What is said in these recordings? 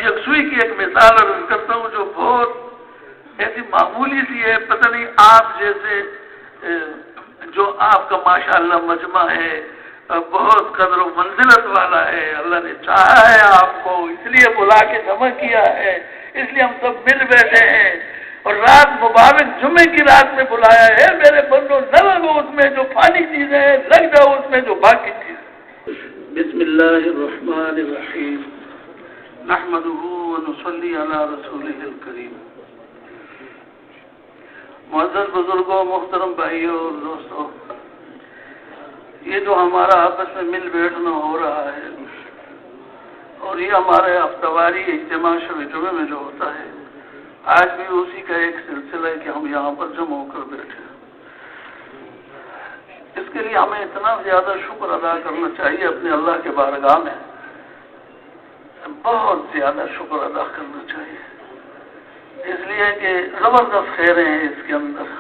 یکسوئی کی ایک مثال عرض کرتا ہوں جو بہت ایسی معمولی سی ہے. پتہ نہیں آپ جیسے جو آپ کا ماشاءاللہ مجمع ہے بہت قدر و منزلت والا ہے، اللہ نے چاہا ہے آپ کو اس لیے بلا کے جمع کیا ہے، اس لیے ہم سب مل بیٹھے ہیں اور رات مبارک جمعے کی رات میں بلایا ہے. میرے بندو نہ لگو اس میں جو فانی چیزیں ہیں، لگ جاؤ اس میں جو باقی چیزیں. بسم اللہ الرحمن الرحیم نحمده ونصلی علی رسولہ الکریم. معزز بزرگوں، محترم بھائیوں اور دوستوں، یہ جو ہمارا آپس میں مل بیٹھنا ہو رہا ہے اور یہ ہمارے ہفتہ واری اجتماع شب جمعے میں جو ہوتا ہے، آج بھی اسی کا ایک سلسلہ ہے کہ ہم یہاں پر جمع ہو کر بیٹھے. اس کے لیے ہمیں اتنا زیادہ شکر ادا کرنا چاہیے اپنے اللہ کے بارگاہ میں، بہت زیادہ شکر ادا کرنا چاہیے، اس لیے کہ زبردست خیریں ہیں اس کے اندر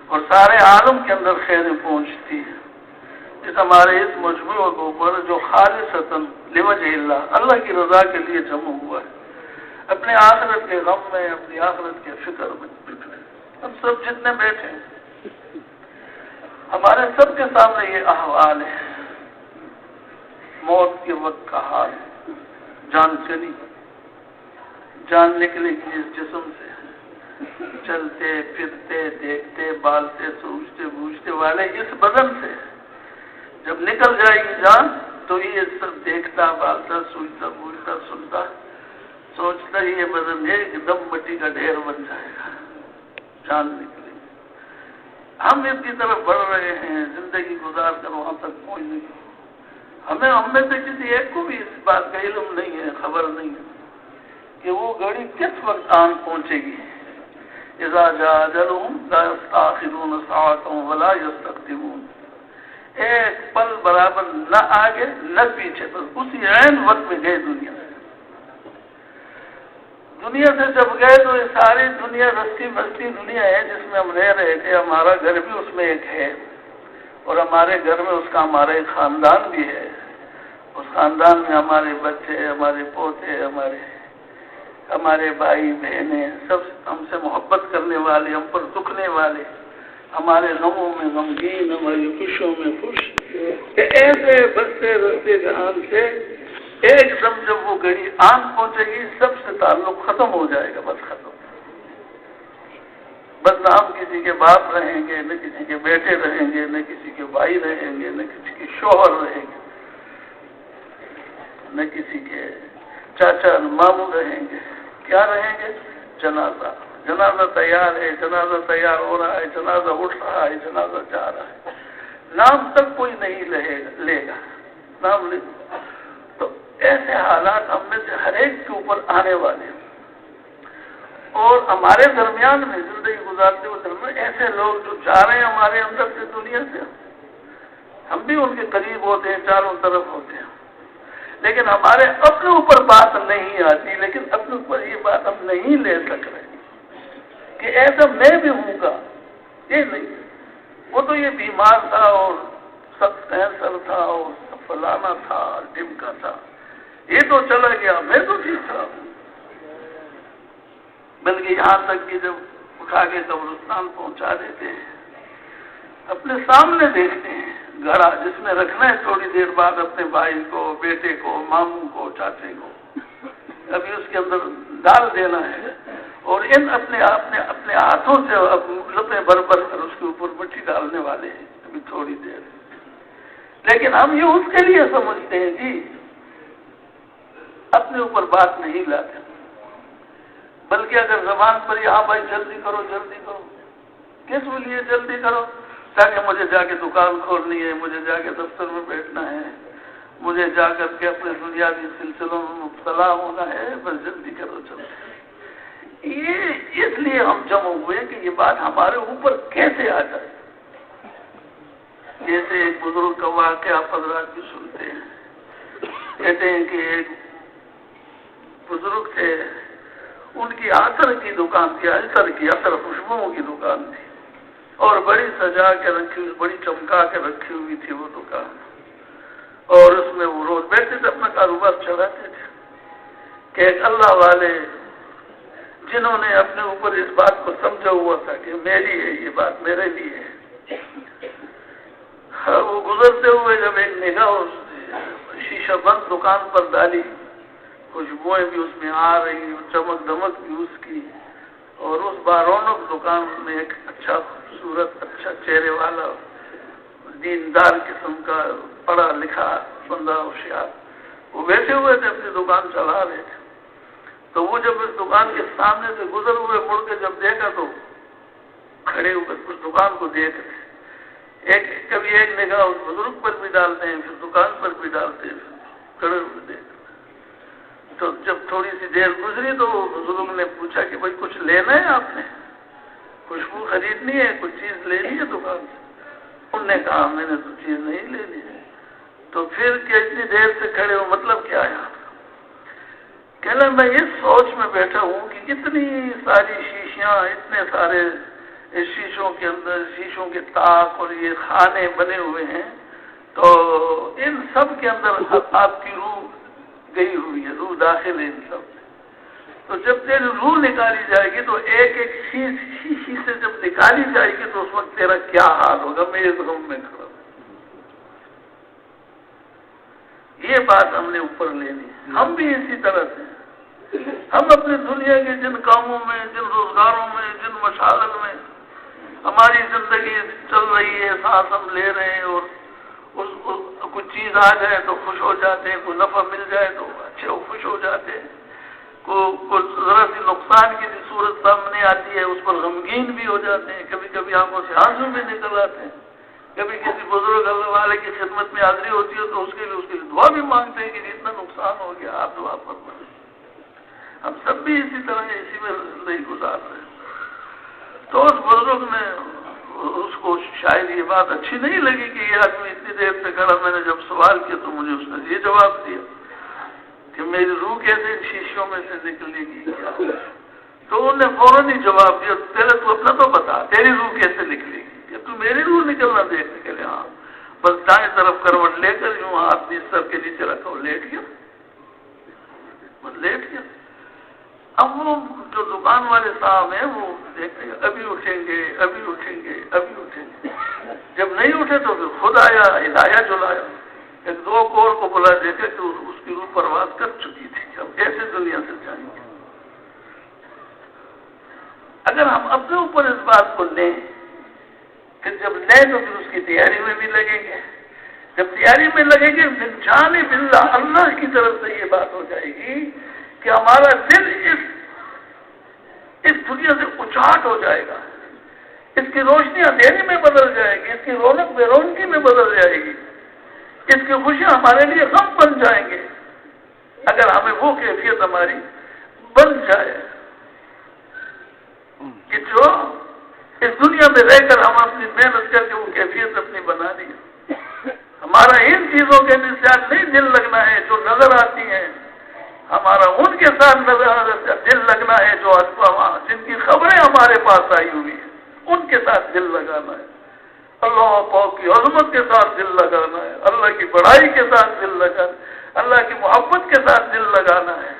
اور سارے عالم کے اندر خیریں پہنچتی ہیں. اس ہمارے اس مجموعے کے اوپر جو خالصتاً لوجہ اللہ کی رضا کے لیے جمع ہوا ہے، اپنے آخرت کے غم میں، اپنی آخرت کے فکر میں. ہم سب جتنے بیٹھے ہیں ہمارے سب کے سامنے یہ احوال ہے، موت کے وقت کا حال. جان چلی، جان نکلے گی اس جسم سے، چلتے پھرتے دیکھتے بالتے سوچتے بوجھتے والے اس بدن سے جب نکل جائے گی جان تو یہ سب دیکھتا بالتا سوچتا بوجھتا سنتا سوچتا ہی یہ بدن ایک دم مٹی کا ڈھیر بن جائے گا. جان نکلے گی، ہم اس کی طرف بڑھ رہے ہیں زندگی گزار کر وہاں تک پہنچنے کی. ہم میں سے کسی ایک کو بھی اس بات کا علم نہیں ہے، خبر نہیں ہے کہ وہ گھڑی کس وقت آن پہنچے گی. اذا جاء اجلهم لا يستأخرون ساعة ولا يستقدمون. ایک پل برابر نہ آگے نہ پیچھے، بس اسی عین وقت میں گئے دنیا سے. دنیا سے جب گئے تو یہ ساری دنیا رستی بستی دنیا ہے جس میں ہم رہ رہے تھے. ہمارا گھر بھی اس میں ایک ہے اور ہمارے گھر میں اس کا ہمارا ایک خاندان بھی ہے. اس خاندان میں ہمارے بچے، ہمارے پوتے، ہمارے بھائی بہنیں، سب ہم سے محبت کرنے والے، ہم پر دکھنے والے، ہمارے غموں میں غمگین، ہماری خوشیوں میں خوش. ایسے بستے رستے جہان سے ایک دم جب وہ گھڑی آن پہنچے گی سب سے تعلق ختم ہو جائے گا. بس ختم. بس نہ ہم کسی کے باپ رہیں گے، نہ کسی کے بیٹے رہیں گے، نہ کسی کے بھائی رہیں گے، نہ کسی کے شوہر رہیں گے، نہ کسی کے چاچا ماموں رہیں گے. کیا رہیں گے؟ جنازہ. جنازہ تیار ہے، جنازہ تیار ہو رہا ہے، جنازہ اٹھ رہا ہے، جنازہ جا رہا ہے. نام تک کوئی نہیں لے گا، نام لے. تو ایسے حالات ہم میں سے ہر ایک کے اوپر آنے والے ہیں اور ہمارے درمیان میں زندگی گزارتے ہوئے درمیان ایسے لوگ جو جا رہے ہیں ہمارے اندر سے دنیا سے، ہم بھی ان کے قریب ہوتے ہیں، چاروں طرف ہوتے ہیں، لیکن ہمارے اپنے اوپر بات نہیں آتی. لیکن اپنے اوپر یہ بات ہم نہیں لے سک رہے کہ ایسا میں بھی ہوں گا. یہ نہیں، وہ تو یہ بیمار تھا اور سخت کینسر تھا اور فلانا تھا ڈمکا تھا، یہ تو چلا گیا، میں تو ٹھیک تھا. بلکہ یہاں تک کہ جب اٹھا کے قبرستان پہنچا دیتے ہیں اپنے سامنے دیکھتے ہیں گھڑا جس میں رکھنا ہے تھوڑی دیر بعد اپنے بھائی کو، بیٹے کو، ماموں کو، چاچے کو، ابھی اس کے اندر ڈال دینا ہے اور ان اپنے ہاتھوں سے لپے بھر کر اس کے اوپر مٹی ڈالنے والے ہیں ابھی تھوڑی دیر. لیکن ہم یہ اس کے لیے سمجھتے ہیں جی، اپنے اوپر بات نہیں لاتے، بلکہ اگر زبان پر یہاں بھائی جلدی کرو جلدی کرو، کس لیے جلدی کرو؟ تاکہ مجھے جا کے دکان کھولنی ہے، مجھے جا کے دفتر میں بیٹھنا ہے، مجھے جا کر کے اپنے دنیاوی سلسلوں میں مبتلا ہونا ہے، بس جلدی کرو جلدی. یہ اس لیے ہم جمع ہوئے کہ یہ بات ہمارے اوپر کیسے آ جائے. جیسے ایک بزرگ کا واقعہ آپ حضرات بھی سنتے ہیں، کہتے ہیں کہ ایک بزرگ تھے، ان کی عطر کی دکان تھی، عطر خوشبوؤں کی دکان تھی اور بڑی سجا کے رکھی ہوئی، بڑی چمکا کے رکھی ہوئی تھی وہ دکان، اور اس میں وہ روز بیٹھتے تھے اپنا کاروبار چلاتے تھے. کہ ایک اللہ والے جنہوں نے اپنے اوپر اس بات کو سمجھا ہوا تھا کہ میری ہے یہ بات، میرے لیے ہے، وہ گزرتے ہوئے جب ایک نگاہ شیشہ بند دکان پر ڈالی، خوشبوئیں بھی اس میں آ رہی، چمک دمک بھی اس کی، اور اس بارونق دکان میں ایک اچھا خوبصورت اچھا چہرے والا دیندار قسم کا پڑھا لکھا بندہ ہوشیار وہ بیٹھے ہوئے تھے، اپنی دکان چلا رہے تھے۔ تو وہ جب اس دکان کے سامنے سے گزر ہوئے مڑ کے جب دیکھا تو کھڑے ہوئے اس دکان کو دیکھ رہے، کبھی ایک نگاہ اس بزرگ پر بھی ڈالتے ہیں، پھر دکان پر بھی ڈالتے ہیں، پھر کھڑے ہوئے دیکھ رہے۔ تو جب تھوڑی سی دیر گزری تو بزرگ نے پوچھا کہ بھائی کچھ لینا ہے آپ نے، خوشبو خریدنی ہے، کچھ چیز لینی ہے دکان سے؟ انہوں نے کہا میں نے تو چیز نہیں لینی ہے۔ تو پھر کہ اتنی دیر سے کھڑے ہو مطلب کیا ہے آپ کا؟ کہنا میں اس سوچ میں بیٹھا ہوں کہ اتنی ساری شیشیاں، اتنے سارے اس شیشوں کے اندر شیشوں کے طاق اور یہ خانے بنے ہوئے ہیں، تو ان سب کے اندر آپ کی روح گئی ہوئی ہے، روح داخل ہے ان سب میں۔ تو جب تیری روح نکالی جائے گی تو ایک ایک شیشی سے جب نکالی جائے گی تو اس وقت تیرا کیا حال ہوگا؟ میں اس غم میں کھڑا ہوں۔ یہ بات ہم نے اوپر لینی ہے۔ ہم بھی اسی طرح سے ہم اپنی دنیا کے جن کاموں میں، جن روزگاروں میں، جن مشاغل میں ہماری زندگی چل رہی ہے، سانس ہم لے رہے ہیں، اور کچھ چیز آ جائے تو خوش ہو جاتے ہیں، کوئی نفع مل جائے تو اچھے خوش ہو جاتے ہیں، کوئی ذرا سی نقصان کی صورت سامنے آتی ہے اس پر غمگین بھی ہو جاتے ہیں، کبھی کبھی آنکھوں سے آنسو بھی نکل آتے ہیں، کبھی کسی بزرگ اللہ والے کی خدمت میں حاضری ہوتی ہے تو اس کے لیے دعا بھی مانگتے ہیں کہ جتنا نقصان ہو گیا آپ دعا فرمائیں۔ ہم سب بھی اسی طرح اسی میں زندگی گزار رہے ہیں۔ تو اس بزرگ نے اس کو شاید یہ بات اچھی نہیں لگی کہ یہ آدمی اتنی دیر سے کھڑا، میں نے جب سوال کیا تو مجھے اس نے یہ جواب دیا کہ میری روح کیسے ان شیشوں میں سے نکلے گی کیا؟ تو انہوں نے فوراً ہی جواب دیا پہلے تو اپنا تو بتا تیری روح کیسے نکلے گی؟ کہ تو میری روح نکلنا دیکھنے کے لیے؟ ہاں بس دائیں طرف کروٹ لے کر یوں ہاتھ بستر کے نیچے رکھا لیٹ گیا، بس لیٹ گیا۔ اب وہ جو دکان والے صاحب ہیں وہ دیکھتے ہیں ابھی اٹھیں گے ابھی اٹھیں گے ابھی اٹھیں گے، جب نہیں اٹھے تو پھر خود آیا ہدایہ جلایا، ایک دو کور کو بلا دیکھے کہ اس کی روح پرواز کر چکی تھی، اب ایسے دنیا سے جائیں گے۔ اگر ہم اپنے اوپر اس بات کو لیں، پھر جب لیں تو پھر اس کی تیاری میں بھی لگیں گے، جب تیاری میں لگیں گے پھر جانب اللہ اللہ کی طرف سے یہ بات ہو جائے گی کہ ہمارا دل اس دنیا سے اچاٹ ہو جائے گا، اس کی روشنی اندھیری میں بدل جائے گی، اس کی رونق بے رونقی میں بدل جائے گی، اس کی خوشیاں ہمارے لیے غم بن جائیں گے، اگر ہمیں وہ کیفیت ہماری بن جائے کہ جو اس دنیا میں رہ کر ہم اپنی محنت کر کے وہ کیفیت اپنی بنا لی۔ ہمارا ان چیزوں کے ساتھ نہیں دل لگنا ہے جو نظر آتی ہیں، ہمارا ان کے ساتھ دل لگنا ہے جو جن کی خبریں ہمارے پاس آئی ہوئی ہیں ان کے ساتھ دل لگانا ہے، اللہ پاک کی عظمت کے ساتھ دل لگانا ہے، اللہ کی بڑائی کے ساتھ دل لگانا ہے، اللہ کی محبت کے ساتھ دل لگانا ہے،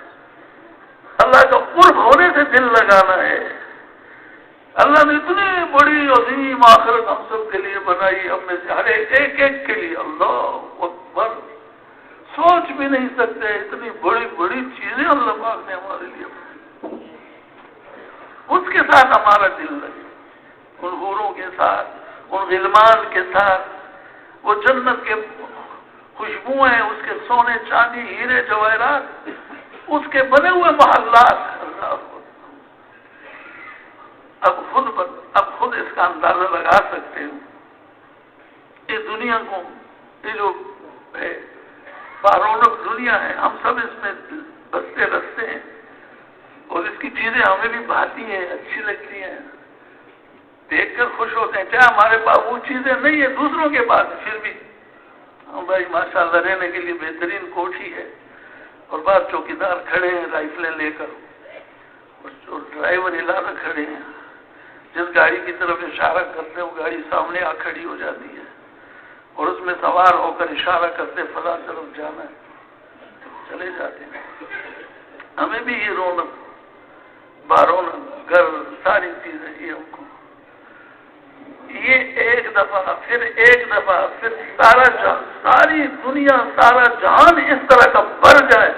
اللہ کا قرب ہونے سے دل لگانا ہے۔ اللہ نے اتنی بڑی عظیم آخرت ہم سب کے لیے بنائی، ہم میں سے ہر ایک کے لیے، اللہ اکبر، سوچ بھی نہیں سکتے اتنی بڑی بڑی چیزیں اللہ پاک نے ہمارے لیے بنائی، اس کے ساتھ ہمارا دل لگے، ان حوروں کے ساتھ، ان غلمان کے ساتھ، وہ جنت کے خوشبوئیں، اس کے سونے چاندی ہیرے جواہرات، اس کے بنے ہوئے محلات، اب خود اس کا اندازہ لگا سکتے ہو اس دنیا کو، یہ جو بارونق دنیا ہے، ہم سب اس میں بستے رستے ہیں اور اس کی چیزیں ہمیں بھی بھاتی ہیں، اچھی لگتی ہیں، دیکھ کر خوش ہوتے ہیں، چاہے ہمارے پاس وہ چیزیں نہیں ہیں دوسروں کے پاس، پھر بھی ہم بھائی ماشاءاللہ رہنے کے لیے بہترین کوٹھی ہے اور بعض چوکیدار کھڑے ہیں رائفلیں لے کر اور ڈرائیور علاقہ کھڑے ہیں، جس گاڑی کی طرف اشارہ کرتے ہیں وہ گاڑی سامنے آ کھڑی ہو جاتی ہے اور اس میں سوار ہو کر اشارہ کرتے فلاں طرف جانا ہے، چلے جاتے ہیں۔ ہمیں بھی یہ رونق بارونق گھر ساری چیزیں یہ ہم کو یہ ایک دفعہ پھر سارا جہان ساری دنیا سارا جہان اس طرح کا بھر جائے،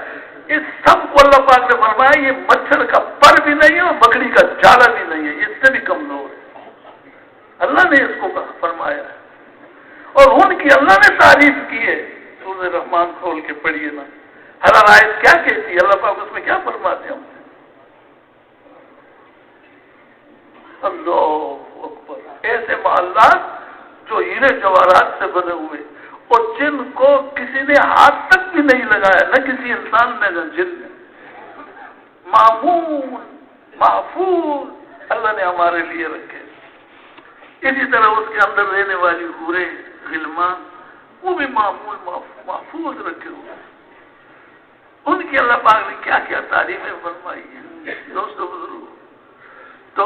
اس سب کو اللہ پاک نے فرمایا یہ مچھر کا پر بھی نہیں ہے اور مکڑی کا جالا بھی نہیں ہے، اس سے بھی کمزور ہے، اللہ نے اس کو فرمایا ہے۔ اور ان کی اللہ نے تعریف کی ہے، سورہ رحمان کھول کے پڑھیے نا، ہر آیت کیا کہتی ہے اللہ پاک اس میں کیا فرماتے ہیں ہم سے؟ اللہ اکبر، ایسے محلات جو ہیرے جواہرات سے بنے ہوئے اور جن کو کسی نے ہاتھ تک بھی نہیں لگایا، نہ کسی انسان نے نہ جن نے، معمول محفوظ اللہ نے ہمارے لیے رکھے۔ اسی طرح اس کے اندر رہنے والی حوریں غلمان وہ بھی معمول محفوظ رکھے ہوئے، ان کی اللہ پاک نے کیا کیا تعریفیں فرمائی ہیں دوستو بزرگوں۔ تو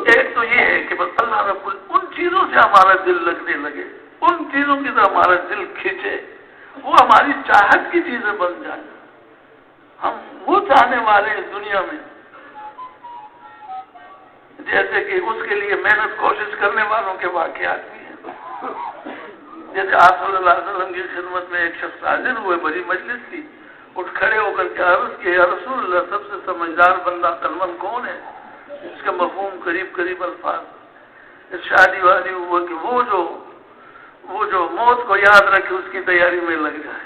ایک تو یہ ہے کہ بس اللہ رب ان چیزوں سے ہمارا دل لگنے لگے، ان چیزوں کی طرح ہمارا دل کھینچے، وہ ہماری چاہت کی چیزیں بن جائیں، ہم وہ چاہنے والے ہیں دنیا میں، جیسے کہ اس کے لیے محنت کوشش کرنے والوں کے واقعات بھی ہیں۔ جیسے آپ صلی اللہ علیہ وسلم کی خدمت میں ایک شخص حاضر ہوئے، بڑی مجلس تھی، اٹھ کھڑے ہو کر کے عرض کیا یا رسول اللہ سب سے سمجھدار بندہ عقلمند کون ہے؟ اس کا مفہوم قریب الفاظ ارشادی والی ہوا کہ وہ جو موت کو یاد رکھے اس کی تیاری میں لگ جائے،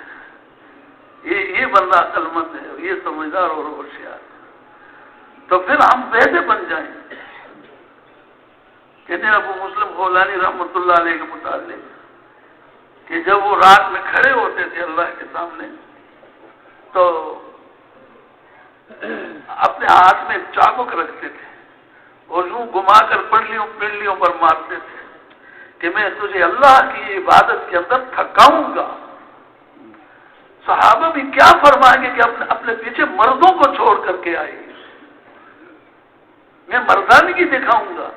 یہ بندہ عقلمند ہے، یہ سمجھدار اور ہوشیار۔ تو پھر ہم ویسے بن جائیں۔ کہتے ہیں ابو مسلم خولانی رحمۃ اللہ علیہ کے متعلق کہ جب وہ رات میں کھڑے ہوتے تھے اللہ کے سامنے تو اپنے ہاتھ میں چابک رکھتے تھے اور یوں گھما کر پنڈلیوں پر مارتے تھے کہ میں تجھے اللہ کی عبادت کے اندر تھکاؤں گا۔ صحابہ بھی کیا فرمائیں گے کہ اپنے پیچھے مردوں کو چھوڑ کر کے آئے گی، میں مردانگی دکھاؤں گا۔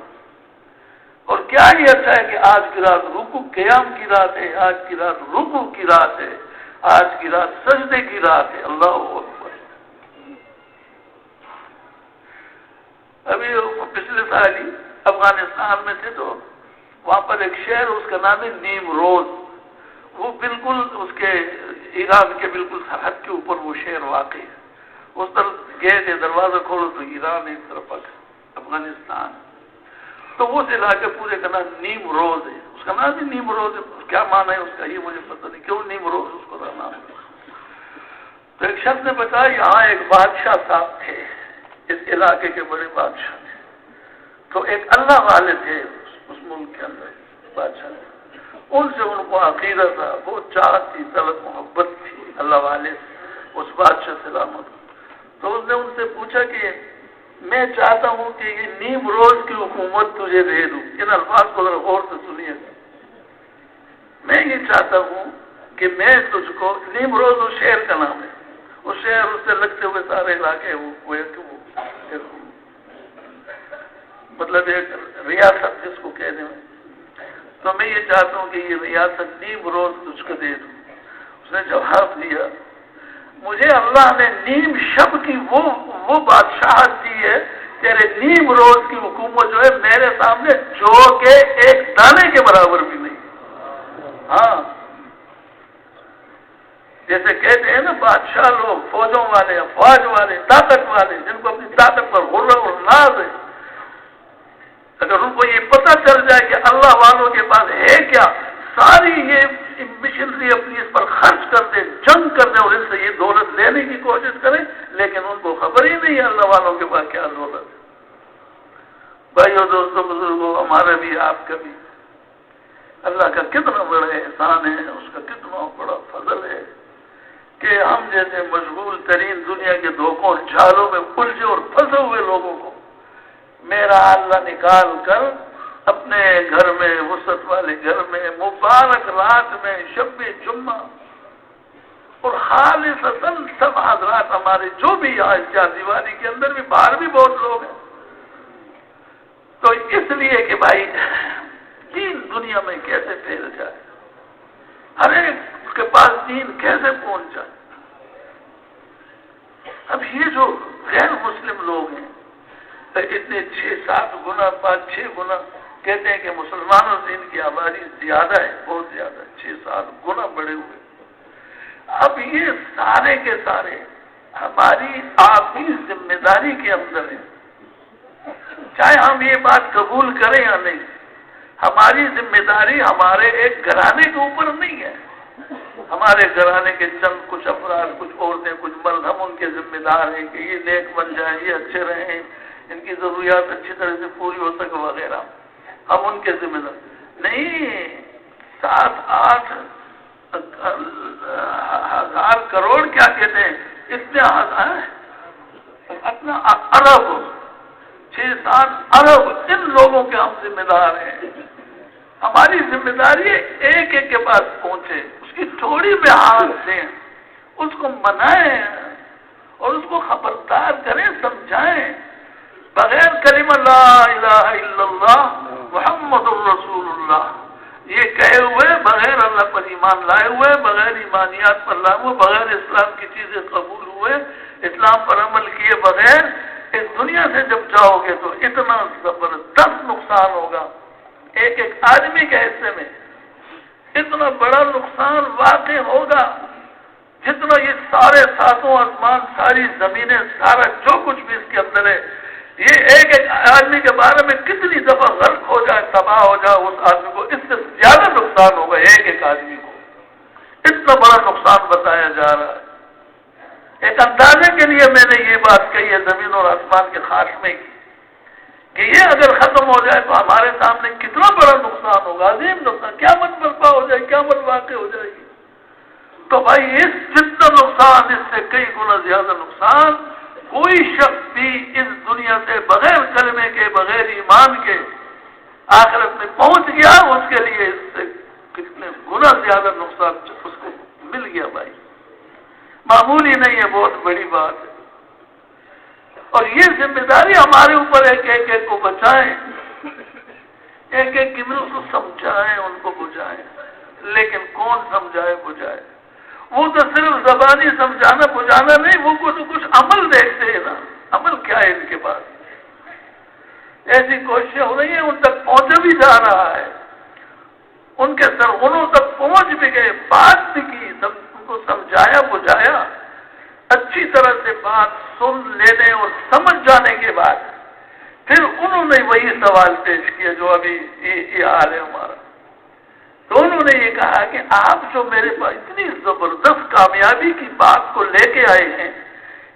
اور کیا ہی اچھا ہے کہ آج کی رات رکوع قیام کی رات ہے، آج کی رات رکوع کی رات ہے، آج کی رات سجدے کی رات ہے۔ اللہ اکبر۔ ابھی پچھلے سال ہی افغانستان میں تھے تو وہاں پر ایک شہر اس کا نام ہے نیم روز، وہ بالکل اس کے ایران کے بالکل سرحد کے اوپر وہ شہر واقع ہے۔ اس طرف گئے تھے، دروازہ کھولو تو ایران ایک طرف افغانستان، تو وہ علاقے پورے کا نام نیم روز ہے، اس کا نام بھی نیم روز ہے، کیا معنی ہے اس کا یہ مجھے پتہ نہیں کیوں نیم روز اس کو نام ہے۔ تو ایک شخص نے بتایا یہاں ایک بادشاہ صاحب تھے، اس علاقے کے بڑے بادشاہ تھے، تو ایک اللہ والے تھے اس ملک کے اندر بادشاہ تھے، ان سے ان کو عقیدہ تھا، بہت چاہت تھی، طلب محبت تھی اللہ والے اس بادشاہ سلامت۔ تو اس نے ان سے پوچھا کہ میں چاہتا ہوں کہ یہ نیم روز کی حکومت تجھے دے دوں۔ ان الفاظ کو ذرا غور سے سنیے گا۔ میں یہ چاہتا ہوں کہ میں تجھ کو، نیم روز اس شہر کا نام ہے، اس شہر اس سے لگتے ہوئے سارے علاقے مطلب ایک ریاست جس کو کہنے میں، تو میں یہ چاہتا ہوں کہ یہ ریاست نیم روز تجھ کو دے دوں۔ اس نے جواب دیا مجھے اللہ نے نیم شب کی وہ بادشاہت دی ہے، تیرے نیم روز کی حکومت جو ہے میرے سامنے جو کہ ایک دانے کے برابر بھی نہیں۔ ہاں جیسے کہتے ہیں نا بادشاہ لوگ، فوجوں والے، افواج والے، طاقت والے، جن کو اپنی طاقت پر غرور اور ناز ہے، اگر ان کو یہ پتہ چل جائے کہ اللہ والوں کے پاس ہے کیا، ساری یہ مشنری اپنی اس پر خرچ کر دے، جنگ کر دے اور اس سے یہ دولت لینے کی کوشش کرے، لیکن ان کو خبر ہی نہیں ہے اللہ والوں کے پاس کیا دولت ہے۔ بھائیو دوستو بزرگوں، ہمارا بھی آپ کا بھی اللہ کا کتنا بڑا احسان ہے، اس کا کتنا بڑا فضل ہے کہ ہم جیسے مشغول ترین دنیا کے دھوکوں اور جھالوں میں الجھے اور پھنسے ہوئے لوگوں کو میرا اللہ نکال کر اپنے گھر میں، وسعت والے گھر میں، مبارک رات میں، شب جمعہ اور خالصتاً سب حضرات ہمارے جو بھی یہاں چار دیواری کے اندر بھی، باہر بھی بہت لوگ ہیں، تو اس لیے کہ بھائی دین دنیا میں کیسے پھیل جائے، ہر ایک کے پاس دین کیسے پہنچ جائے۔ اب یہ جو غیر مسلم لوگ ہیں اتنے 6-7 گنا 5-6 گنا کہتے ہیں کہ مسلمانوں سے ان کی آبادی زیادہ ہے، بہت زیادہ، 6-7 گنا بڑے ہوئے۔ اب یہ سارے کے سارے ہماری آپ کی ذمہ داری کے اندر ہے، چاہے ہم یہ بات قبول کریں یا نہیں۔ ہماری ذمہ داری ہمارے ایک گھرانے کے اوپر نہیں ہے، ہمارے گھرانے کے چند کچھ افراد، کچھ عورتیں، کچھ مرد، ہم ان کے ذمہ دار ہیں کہ یہ نیک بن جائیں، یہ اچھے رہیں، ان کی ضروریات اچھی طرح سے پوری ہو سکے وغیرہ، ہم ان کے ذمہ دار نہیں۔ 7-8 ہزار کروڑ کیا کہتے ہیں، اتنے اپنا ارب، 6-7 ارب ان لوگوں کے ہم ذمہ دار ہیں۔ ہماری ذمہ داری ہے ایک ایک کے پاس پہنچے، اس کی تھوڑی بھی ہاتھ دیں، اس کو منائیں اور اس کو خبردار کریں، سمجھائیں۔ بغیر کلمہ لا الہ الا اللہ محمد الرسول اللہ یہ کہے ہوئے، بغیر اللہ پر ایمان لائے ہوئے، بغیر ایمانیات پر لائے ہوئے، بغیر اسلام کی چیزیں قبول ہوئے، اسلام پر عمل کیے بغیر اس دنیا سے جب جاؤ گے تو اتنا زبردست نقصان ہوگا، ایک ایک آدمی کے حصے میں اتنا بڑا نقصان واقع ہوگا جتنا یہ سارے ساتوں آسمان، ساری زمینیں، سارا جو کچھ بھی اس کے اندر ہے، یہ ایک ایک آدمی کے بارے میں کتنی دفعہ غرق ہو جائے، تباہ ہو جائے، اس آدمی کو اس سے زیادہ نقصان ہوگا ایک ایک آدمی کو۔ اتنا بڑا نقصان بتایا جا رہا ہے۔ ایک اندازے کے لیے میں نے یہ بات کہی ہے زمین اور آسمان کے خاتمے کی کہ یہ اگر ختم ہو جائے تو ہمارے سامنے کتنا بڑا نقصان ہوگا، عظیم نقصان، قیامت برپا ہو جائے، قیامت واقع ہو جائے گی۔ تو بھائی اس جتنا نقصان، اس سے کئی گنا زیادہ نقصان کوئی شخص بھی اس دنیا سے بغیر کلمے کے، بغیر ایمان کے آخرت میں پہنچ گیا، اس کے لیے اس سے کتنے گنا زیادہ نقصان اس کو مل گیا۔ بھائی معمولی نہیں ہے، بہت بڑی بات ہے، اور یہ ذمہ داری ہمارے اوپر ہے کہ ایک ایک کو بچائیں، ایک ایک کی کو سمجھائیں، ان کو بجھائیں۔ لیکن کون سمجھائے بجھائے؟ وہ تو صرف زبانی سمجھانا بجھانا نہیں، وہ تو کچھ عمل دیکھتے ہیں نا، عمل کیا ہے ان کے پاس؟ ایسی کوششیں ہو رہی ہیں، ان تک پہنچا بھی جا رہا ہے، ان کے سرغنوں تک پہنچ بھی گئے، بات بھی کی، ان کو سمجھایا بجھایا، اچھی طرح سے بات سن لینے اور سمجھ جانے کے بعد پھر انہوں نے وہی سوال پیش کیا جو ابھی یہ حال ہے ہمارا۔ تو انہوں نے یہ کہا کہ آپ جو میرے پاس اتنی زبردست کامیابی کی بات کو لے کے آئے ہیں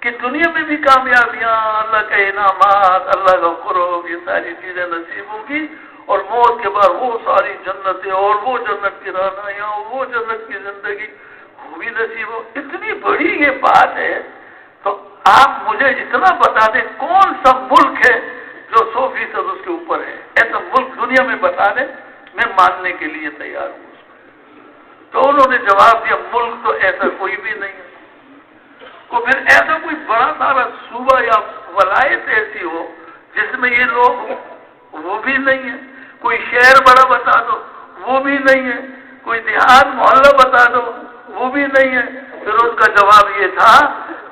کہ دنیا میں بھی کامیابیاں، اللہ کے انعامات، اللہ کا قرب، یہ ساری چیزیں نصیب ہوگی، اور موت کے بعد وہ ساری جنتیں اور وہ جنت کی رہنائیاں، وہ جنت کی زندگی وہ بھی نصیب ہو، اتنی بڑی یہ بات ہے۔ تو آپ مجھے اتنا بتا دیں کون سا ملک ہے جو 100% اس کے اوپر ہے، ایسا ملک دنیا میں بتا دیں، میں ماننے کے لیے تیار ہوں۔ تو انہوں نے جواب دیا ملک تو ایسا کوئی بھی نہیں ہے۔ تو پھر ایسا کوئی بڑا سارا صوبہ یا ولایت ایسی ہو جس میں یہ لوگ ہوں، وہ بھی نہیں ہے۔ کوئی شہر بڑا بتا دو، وہ بھی نہیں ہے۔ کوئی دیہات محلہ بتا دو، وہ بھی نہیں ہے۔ پھر ان کا جواب یہ تھا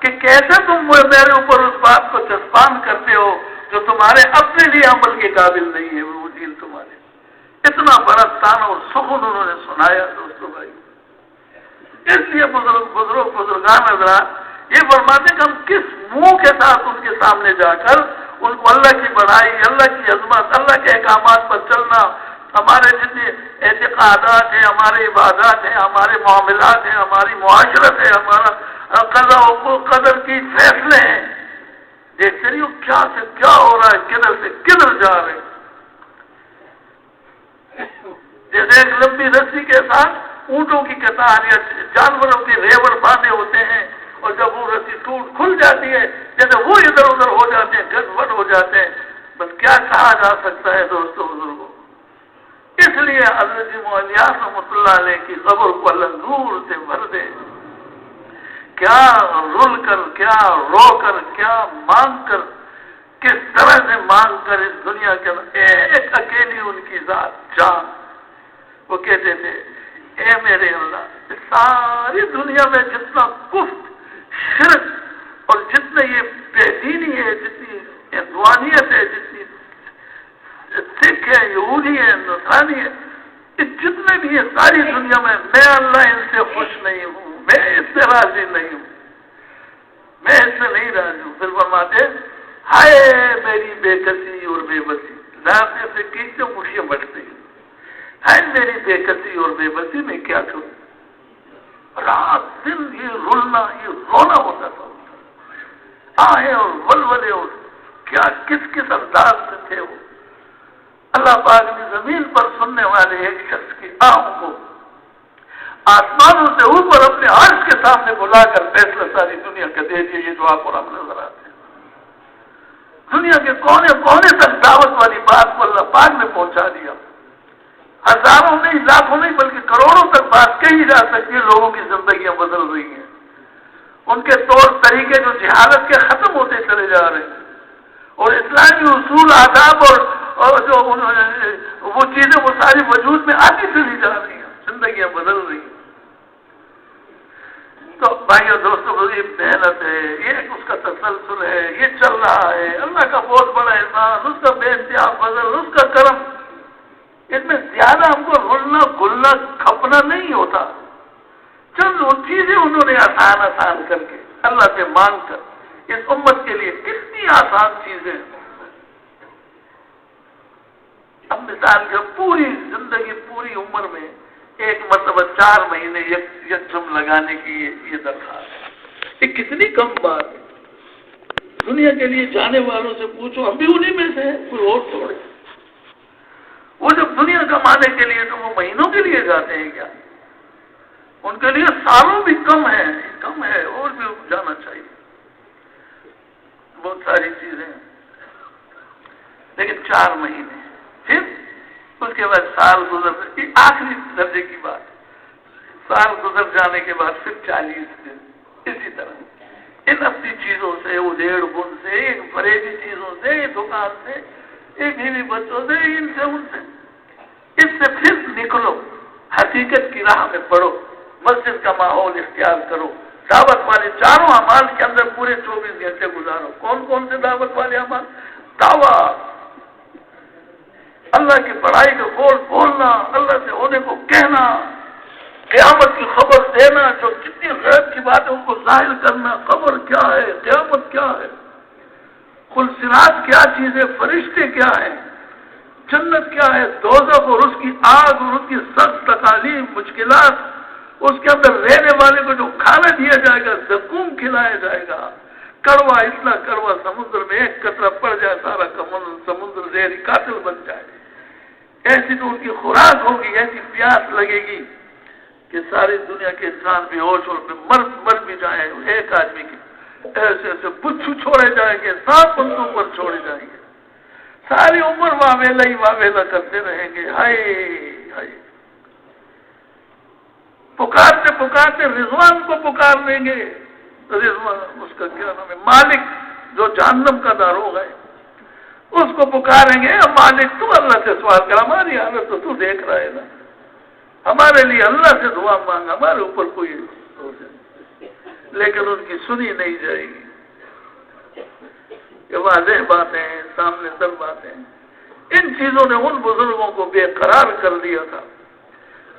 کہ کیسے تم میرے اوپر اس بات کو جذبان کرتے ہو جو تمہارے اپنے لیے عمل کے قابل نہیں ہے، وہ دین تمہارے۔ اتنا بڑا تانا اور سخن انہوں نے سنایا دوستو بھائی۔ اس لیے بزرگان حضرات یہ فرماتے ہیں کہ ہم کس منہ کے ساتھ ان کے سامنے جا کر ان کو اللہ کی بڑائی، اللہ کی عظمت، اللہ کے احکامات پر چلنا، ہمارے جتنے اعتقادات ہیں، ہمارے عبادات ہیں، ہمارے معاملات ہیں، ہماری معاشرت ہے، ہمارا قضا و قدر کی فیصلے ہیں، دیکھتے نہیں ہو کیا سے کیا ہو رہا ہے، کدھر سے کدھر جا رہے ہیں۔ جیسے ایک لمبی رسی کے ساتھ اونٹوں کی قطار یا جانوروں کے ریوڑ باندھے ہوتے ہیں، اور جب وہ رسی ٹوٹ کھل جاتی ہے جیسے وہ ادھر ادھر ہو جاتے ہیں، گڑبڑ ہو جاتے ہیں۔ بس کیا کہا جا سکتا ہے دوستوں بزرگوں؟ اس لیے حضرت مولیاء رحمۃ اللہ علیہ کی قبر کو اللہ نور سے بھر دے، کیا رول کر، کیا رو کر، کیا مانگ کر، کس طرح سے مانگ کر اس دنیا کے اندر ایک اکیلی ان کی ذات جان، وہ کہتے تھے اے میرے اللہ، ساری دنیا میں جتنا کفر، شرک اور جتنے میں اس سے نہیں راضی ہوں. پھر فرماتے ہائے میری بے کسی اور بے بسی. لانے سے کیسے خوشیاں بٹتے ہیں. ہائے میری بے کسی اور بے بسی میں کیا کروں. رات دن یہ رولنا یہ رونا ہوتا تھا. آہے اور ولولے اور کیا کس کس انداز سے تھے وہ. اللہ پاک نے زمین پر سننے والے ایک شخص کی آہوں کو آسمانوں سے اوپر اپنے عرش کے سامنے بلا کر فیصلہ ساری دنیا کا دے دیے. یہ دعا قرآن نظر آتے ہیں. دنیا کے کونے کونے تک دعوت والی بات کو اللہ پاک نے پہنچا دیا. ہزاروں نہیں لاکھوں نہیں بلکہ کروڑوں تک بات کہی جا سکتی ہے. لوگوں کی زندگیاں بدل رہی ہیں. ان کے طور طریقے جو جہالت کے ختم ہوتے چلے جا رہے ہیں اور اسلامی اصول آداب اور جو وہ چیزیں وہ ساری وجود میں آتی چلی جا رہی ہیں. زندگیاں بدل رہی ہیں. تو بھائیو دوستوں یہ محنت ہے. یہ اس کا تسلسل ہے. یہ چل رہا ہے. اللہ کا بہت بڑا احسان. اس کا بے انتہا فضل. اس کا کرم. اس میں زیادہ ہم کو رلنا گلنا کھپنا نہیں ہوتا. چند وہ چیزیں انہوں نے آسان آسان کر کے اللہ سے مانگ کر اس امت کے لیے کتنی آسان چیزیں. اب مثال کے پوری زندگی پوری عمر میں ایک مرتبہ 4 مہینے یکم لگانے کی یہ درخواست ہے. یہ کتنی کم بات ہے. دنیا کے لیے جانے والوں سے پوچھو ہم بھی انہیں میں سے ہیں. کوئی اور تھوڑے. وہ جب دنیا کمانے کے لیے تو وہ مہینوں کے لیے جاتے ہیں کیا. ان کے لیے سالوں بھی کم ہے. کم ہے. اور بھی جانا چاہیے. بہت ساری چیزیں لیکن 4 مہینے پھر اس کے بعد سال گزر. آخری درجے کی بات. سال گزر جانے کے بعد پھر 40 دن. اسی طرح ان اپنی چیزوں سے ادھیڑ بن سے ان فریبی چیزوں سے دکان سے ایک بیوی بچوں سے ان سے ان سے اس سے پھر نکلو. حقیقت کی راہ میں پڑھو. مسجد کا ماحول اختیار کرو. دعوت والے چاروں اعمال کے اندر پورے 24 گھنٹے گزارو. کون کون سے دعوت والے اعمال. دعوت اللہ کی بڑائی کا بول بولنا. اللہ سے ہونے کو کہنا. قیامت کی خبر دینا. جو جتنی غیب کی بات ہے ان کو ظاہر کرنا. خبر کیا ہے. قیامت کیا ہے. خلصرات کیا چیز ہے. فرشتے کیا ہیں. جنت کیا ہے. دوزخ اور اس کی آگ اور اس کی سخت تکالیف مشکلات. اس کے اندر رہنے والے کو جو کھانا دیا جائے گا زقوم کھلایا جائے گا. کڑوا اتنا کڑوا سمندر میں ایک قطرہ پڑ جائے سارا سمندر زہری قاتل بن جائے. ایسی تو ان کی خوراک ہوگی. ایسی پیاس لگے گی کہ ساری دنیا کے انسان بھی ہوش اور مر بھی جائیں. ایک آدمی کی ایسے ایسے بچھو چھوڑے جائیں گے. 7 بندوں پر چھوڑے جائیں گے. ساری عمر واویلا ہی واویلا کرتے رہیں گے. ہائے ہائے. پکارتے پکارتے رضوان کو پکار لیں گے. رضوان اس کا کیا نام ہے. مالک جو جہنم کا داروغ ہے اس کو پکاریں گے. مالک تو اللہ سے سوال کر. ہماری حالت تو دیکھ رہا ہے نا. ہمارے لیے اللہ سے دعا مانگ. ہمارے اوپر کوئی لیکن ان کی سنی نہیں جائے گی. یہ واضح باتیں ہیں. سامنے سب باتیں. ان چیزوں نے ان بزرگوں کو بے قرار کر دیا تھا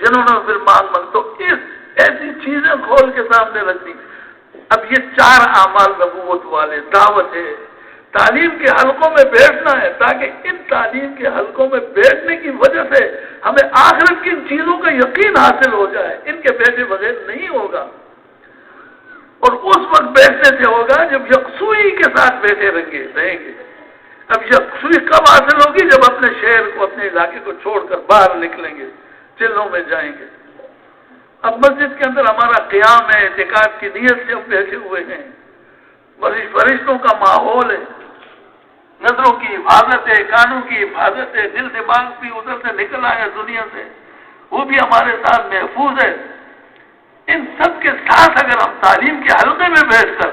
جنہوں نے پھر مانگ تو ایسی چیزیں کھول کے سامنے رکھ دی. اب یہ 4 اعمال نبوت والے. دعوت ہے. تعلیم کے حلقوں میں بیٹھنا ہے تاکہ ان تعلیم کے حلقوں میں بیٹھنے کی وجہ سے ہمیں آخرت کی ان چیزوں کا یقین حاصل ہو جائے. ان کے بیٹھے بغیر نہیں ہوگا. اور اس وقت بیٹھنے سے ہوگا جب یکسوئی کے ساتھ بیٹھے رہیں گے. اب یکسوئی کب حاصل ہوگی. جب اپنے شہر کو اپنے علاقے کو چھوڑ کر باہر نکلیں گے. چلوں میں جائیں گے. اب مسجد کے اندر ہمارا قیام ہے. اعتکاف کی نیت سے ہم بیٹھے ہوئے ہیں. فرشتوں کا ماحول ہے. نظروں کی حفاظت ہے. کانوں کی حفاظت ہے. دل دماغ بھی ادھر سے نکل آیا دنیا سے وہ بھی ہمارے ساتھ محفوظ ہے. ان سب کے ساتھ اگر ہم تعلیم کے حلقے میں بیٹھ کر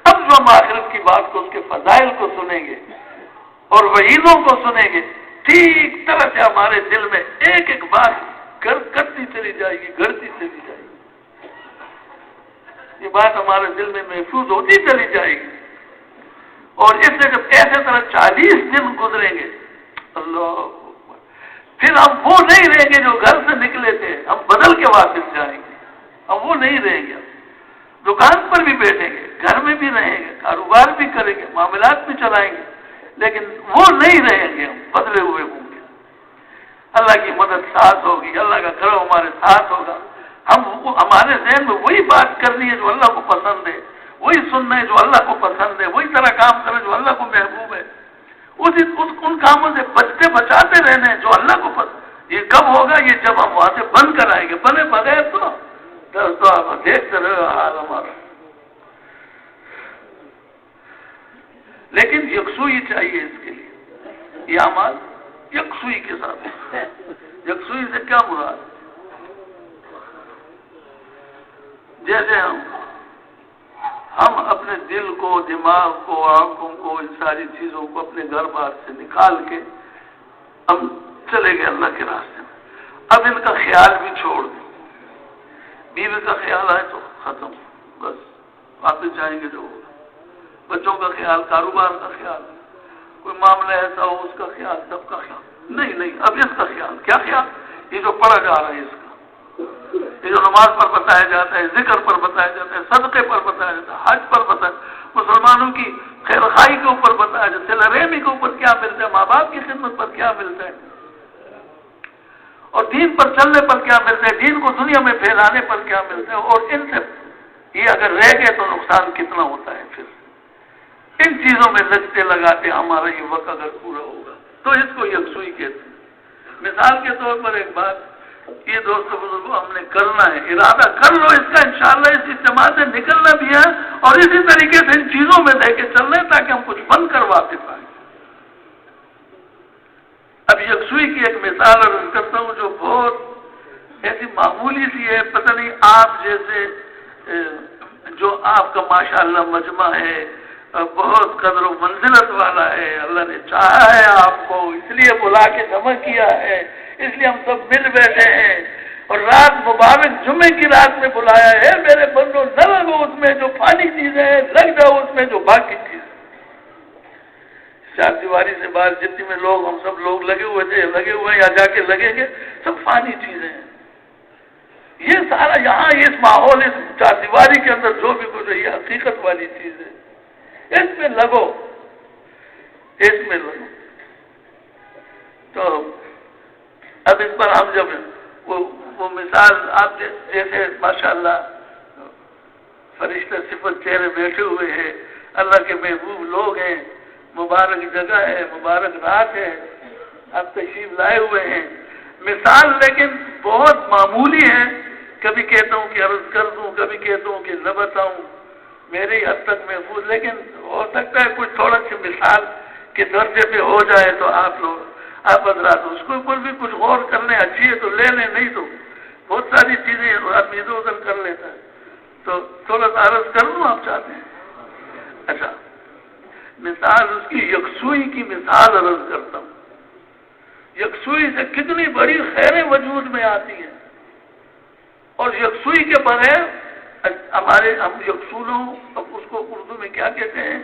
اب جو ہم آخرت کی بات کو اس کے فضائل کو سنیں گے اور وعیدوں کو سنیں گے ٹھیک طرح سے ہمارے دل میں ایک ایک بات کرتی چلی جائے گی. گھرتی چلی جائے گی. یہ بات ہمارے دل میں محفوظ ہوتی چلی جائے گی. اور اس سے جب ایسے طرح 40 دن گزریں گے اللہ پھر ہم وہ نہیں رہیں گے جو گھر سے نکلے تھے. ہم بدل کے واپس جائیں گے. ہم وہ نہیں رہیں گے. دکان پر بھی بیٹھیں گے. گھر میں بھی رہیں گے، کاروبار بھی کریں گے، معاملات بھی چلائیں گے، لیکن وہ نہیں رہیں گے، ہم بدلے ہوئے ہوں گے۔ اللہ کی مدد ساتھ ہوگی، اللہ کا کرم ہمارے ساتھ ہوگا۔ ہمارے ذہن میں وہی بات کرنی ہے جو اللہ کو پسند ہے، وہی سننا ہے جو اللہ کو پسند ہے، وہی طرح کام کرنا جو اللہ کو محبوب ہے، ان کاموں سے بچتے بچاتے رہنا ہے جو اللہ کو پسند۔ یہ کب ہوگا؟ یہ جب ہم وہاں سے بند کر آئیں گے، بنے بغیر تو آپ دیکھتے رہے حال ہمارا۔ لیکن یکسوئی چاہیے اس کے لیے، یہ اعمال یکسوئی کے ساتھ۔ یکسوئی سے کیا مراد؟ جیسے ہم اپنے دل کو، دماغ کو، آنکھوں کو، ان ساری چیزوں کو اپنے گھر بار سے نکال کے ہم چلے گئے اللہ کے راستے میں، اب ان کا خیال بھی چھوڑ دیں۔ بیوی کا خیال آئے تو ختم، بس واپس جائیں گے جو ہوگا۔ بچوں کا خیال، کاروبار کا خیال، کوئی معاملہ ایسا ہو اس کا خیال، سب کا خیال نہیں، اب اس کا خیال، کیا خیال؟ یہ جو پڑھا جا رہا ہے اس کا، یہ جو نماز پر بتایا جاتا ہے، ذکر پر بتایا جاتا ہے، صدقے پر بتایا جاتا ہے، حج پر بتایا، مسلمانوں کی خیر خواہی کے اوپر بتایا جاتا ہے، صلہ رحمی کے اوپر کیا ملتا ہے، ماں باپ کی خدمت پر کیا ملتا ہے، اور دین پر چلنے پر کیا ملتا ہے، دین کو دنیا میں پھیلانے پر کیا ملتا ہے، اور ان سے یہ اگر رہ گئے تو نقصان کتنا ہوتا ہے۔ پھر ان چیزوں میں لگتے لگاتے ہمارا یہ وقت اگر پورا ہوگا تو اس کو یکسوئی کہتے ہیں۔ مثال کے طور پر ایک بات، یہ دوستو بزرگوں ہم نے کرنا ہے، ارادہ کر لو اس کا، انشاءاللہ اس اجتماع سے نکلنا بھی ہے، اور اسی طریقے سے ان چیزوں میں لے کے چلنا ہے تاکہ ہم کچھ بند کر واپس آئیں۔ اب یکسوئی کی ایک مثال عرض کرتا ہوں جو بہت ایسی معمولی سی ہے، پتہ نہیں آپ جیسے جو آپ کا ماشاءاللہ مجمع ہے، بہت قدر و منزلت والا ہے، اللہ نے چاہا ہے آپ کو، اس لیے بلا کے جمع کیا ہے، اس لیے ہم سب مل بیٹھے ہیں، اور رات مبارک جمعے کی رات میں بلایا ہے۔ میرے بندو نہ لگو اس میں جو فانی چیزیں ہیں، لگ جاؤ اس میں جو باقی چیزیں۔ چار دیواری سے باہر جتنی میں لوگ، ہم سب لوگ لگے ہوئے تھے، لگے ہوئے یا جا کے لگیں گے، سب فانی چیزیں ہیں۔ یہ سارا یہاں اس ماحول، اس چار دیواری کے اندر جو بھی کچھ ہے، یہ حقیقت والی چیز ہے، اس میں لگو، اس میں لگو۔ تو اب اس پر ہم جب وہ مثال آپ جیسے ماشاءاللہ فرشتہ صفت چہرے بیٹھے ہوئے ہیں، اللہ کے محبوب لوگ ہیں، مبارک جگہ ہے، مبارک رات ہے، آپ تشریف لائے ہوئے ہیں، مثال لیکن بہت معمولی ہے۔ کبھی کہتا ہوں کہ عرض کر دوں، کبھی کہتا ہوں کہ نہ بتاؤں، میری حد تک محفوظ، لیکن ہو سکتا ہے کچھ تھوڑا سی مثال کے درجے پہ ہو جائے تو آپ حضرات اس کے اوپر بھی کچھ غور کر لیں، اچھی ہے تو لے لیں، نہیں تو بہت ساری چیزیں آدمی ادھر ادھر کر لیتا ہے۔ تو تھوڑا سا عرض کر دوں آپ چاہتے ہیں؟ اچھا، مثال اس کی یکسوئی کی مثال عرض کرتا ہوں۔ یکسوئی سے کتنی بڑی خیریں وجود میں آتی ہیں، اور یکسوئی کے بغیر ہم یکسولوں، اب اس کو اردو میں کیا کہتے ہیں،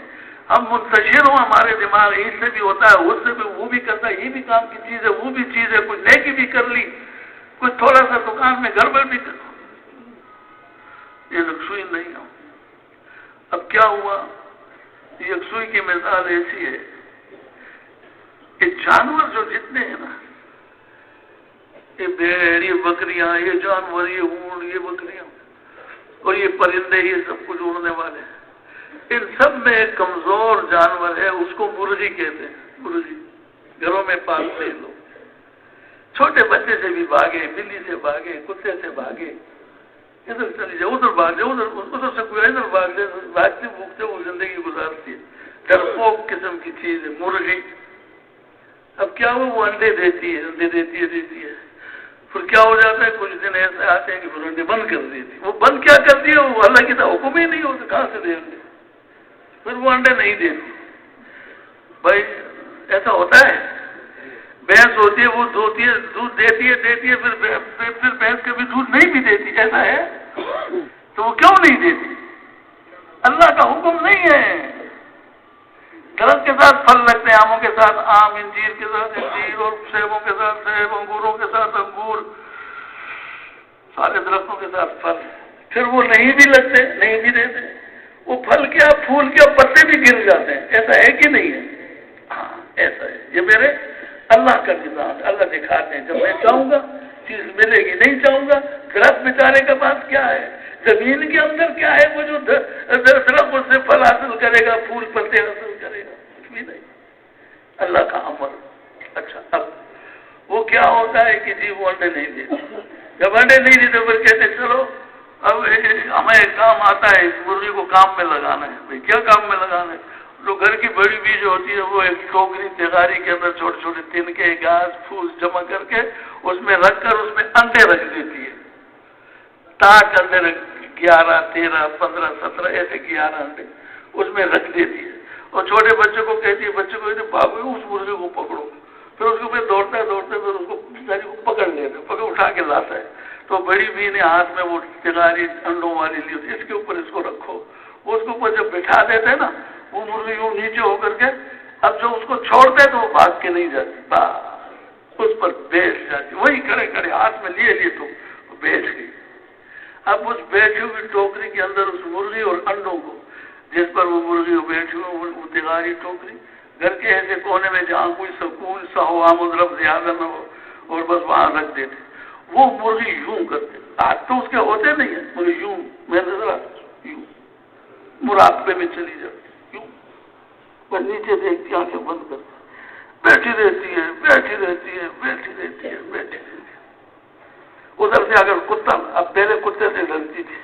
ہم منتشر ہوں، ہمارے دماغ اس سے بھی ہوتا ہے، اس سے بھی، وہ بھی کرتا ہے، یہ بھی کام کی چیز ہے، وہ بھی چیز ہے، کچھ نیکی بھی کر لی، کچھ تھوڑا سا دکان میں گڑبڑ بھی کر، یہ یکسوئی نہیں ہو۔ اب کیا ہوا؟ یکسوئی کی مثال ایسی ہے کہ جانور جو جتنے ہیں نا، یہ بھیڑ، یہ بکریاں، یہ جانور، یہ اونٹ، یہ بکریاں اور یہ پرندے، یہ سب کچھ اڑنے والے ہیں، ان سب میں ایک کمزور جانور ہے، اس کو مرغی کہتے ہیں۔ مرغی گھروں میں پالتے ہیں لوگ، چھوٹے بچے سے بھی بھاگے، بلی سے بھاگے، کتے سے بھاگے، ادھر چلی جائے، ادھر بھاگ جائے، ادھر سے کوئی ادھر بھاگ جائے، بھاگتے بھوکتے وہ زندگی گزارتی ہے، ڈرپوک قسم کی چیز ہے مرغی۔ اب کیا وہ انڈے دیتی ہے، انڈے دیتی ہے، پھر کیا ہو جاتا ہے، کچھ دن ایسے آتے ہیں کہ پھر انڈے بند کر دیتی، وہ بند کیا کرتی ہے، وہ اللہ کی طرف حکم ہی نہیں ہوتا، کہاں سے دے انڈے، پھر وہ انڈے نہیں دیتی۔ بھائی ایسا ہوتا ہے، بھینس ہوتی ہے، وہ دھوتی ہے، دودھ دیتی ہے، پھر بھینس کبھی دودھ نہیں بھی دیتی، ایسا ہے، تو وہ کیوں نہیں دیتی؟ اللہ کا حکم نہیں ہے۔ درخت کے ساتھ پھل لگتے ہیں، آموں کے ساتھ آم، انجیر کے ساتھ انجیر، اور سیبوں کے ساتھ سیب، انگوروں کے ساتھ انگور، سارے درختوں کے ساتھ پھل، پھر وہ نہیں بھی لگتے، نہیں بھی دیتے، وہ پھل کیا پھول کیا پتے بھی گر جاتے ہیں، ایسا ہے کہ نہیں ہے؟ ہاں ایسا ہے، یہ میرے اللہ کا نظام، اللہ دکھاتے ہیں جب میں چاہوں گا چیز ملے گی، نہیں چاہوں گا درخت بیچارے کے پاس کیا ہے، زمین کے اندر کیا ہے، وہ جو درخت اس سے پھل حاصل کرے گا، پھول پتے حاصل کرے گا، کچھ بھی نہیں، اللہ کا امر۔ اچھا اب وہ کیا ہوتا ہے کہ جی وہ انڈے نہیں دیتے، جب انڈے نہیں دیتے پھر کہتے چلو اب ہمیں ایک کام آتا ہے، اس مرغی کو کام میں لگانا ہے۔ بھائی کیا کام میں لگانا ہے؟ جو گھر کی بڑی بھی جو ہوتی ہے وہ ایک ٹوکری تغاری کے اندر چھوٹے چھوٹے تنکے گھاس پھوس جمع کر کے اس میں رکھ کر اس میں انڈے رکھ دیتی ہے، تاک انڈے 11 13 15 17 ایسے 11 انڈے اس میں رکھ دیتی ہے، اور چھوٹے بچے کو کہتی ہے، بچے کو کہتے بھاگو اس مرغی کو پکڑو، پھر اس کو پھر دوڑتا ہے پھر اس کو بیچاری کو پکڑ لیتے، پکڑ اٹھا کے لاتا ہے، تو بڑی بھی نے ہاتھ میں وہ تغاری انڈوں والی لی ہوتی، اس کے اوپر اس کو رکھو، وہ اس کے اوپر جب بٹھا دیتے ہیں نا وہ مرغی یوں نیچے ہو کر کے اب جو اس کو چھوڑتے تو وہ بھاگ کے نہیں جاتی، بس اس پر بیٹھ جاتی، وہی کھڑے کھڑے ہاتھ میں لیے تو وہ بیٹھ گئی۔ اب اس بیٹھی ہوئی ٹوکری کے اندر اس مرغی اور انڈوں کو جس پر وہ مرغی بیٹھی ہوئی وہ تغاری ٹوکری گھر کے ایسے کونے میں جہاں کوئی سکون سا ہو، آمد رفت زیادہ نہ ہو، اور بس وہاں رکھ دیتے، وہ مرغی یوں کرتے، ہاتھ تو اس کے ہوتے نہیں ہیں مگر یوں میں نظر آتا یوں مراقبے میں چلی جاتی، یوں پر نیچے دیکھتی آنکھیں بند کرتی بیٹھی رہتی ہے، بیٹھی رہتی ہے، بیٹھی رہتی ہے، بیٹھی رہتی ہے۔ ادھر سے اگر کتا، اب پہلے کتے سے ڈرتی تھی،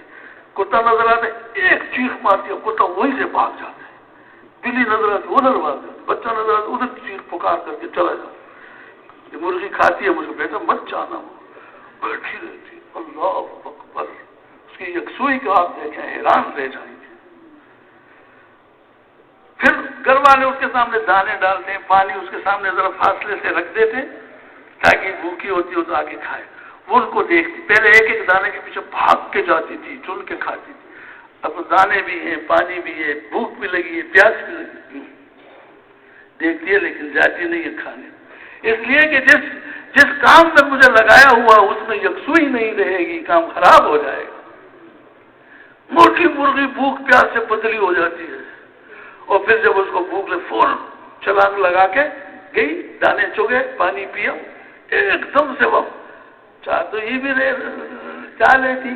کتا نظر آتا ایک چیخ مارتی ہے، کتا وہیں سے بھاگ جاتا ہے، بلی نظر آتی ادھر بھاگ جاتی، بچہ نظر آتا ادھر چیخ پکار کر کے چلا جاتا، یہ مرغی کھاتی ہے مجھے بیٹا مت جانا، وہ بیٹھی رہتی، اللہ اکبر، اس کی یکسوئی کو آپ دیکھیں حیران رہ جائیں گے۔ پھر گھر والے اس کے سامنے دانے ڈالتے ہیں، پانی اس کے سامنے ذرا فاصلے سے رکھ دیتے تاکہ بھوکی ہوتی ہو تو آگے کھائے، وہ ان کو دیکھتی، پہلے ایک ایک دانے کے پیچھے بھاگ کے جاتی تھی، چن کے کھاتی تھی، اب دانے بھی ہیں، پانی بھی ہے، بھوک بھی لگی ہے، پیاس بھی لگی، دیکھتی ہے لیکن جاتی نہیں ہے کھانے، اس لیے کہ جس کام میں مجھے لگایا ہوا اس میں یکسوئی نہیں رہے گی، کام خراب ہو جائے گا۔ موٹی مرغی بھوک پیاس سے پتلی ہو جاتی ہے، اور پھر جب اس کو بھوک لگے فوراً چھلانگ لگا کے گئی، دانے چگے، پانی پیا، ایک دم سے وہ چاہ تو یہ بھی چاہ لیتی،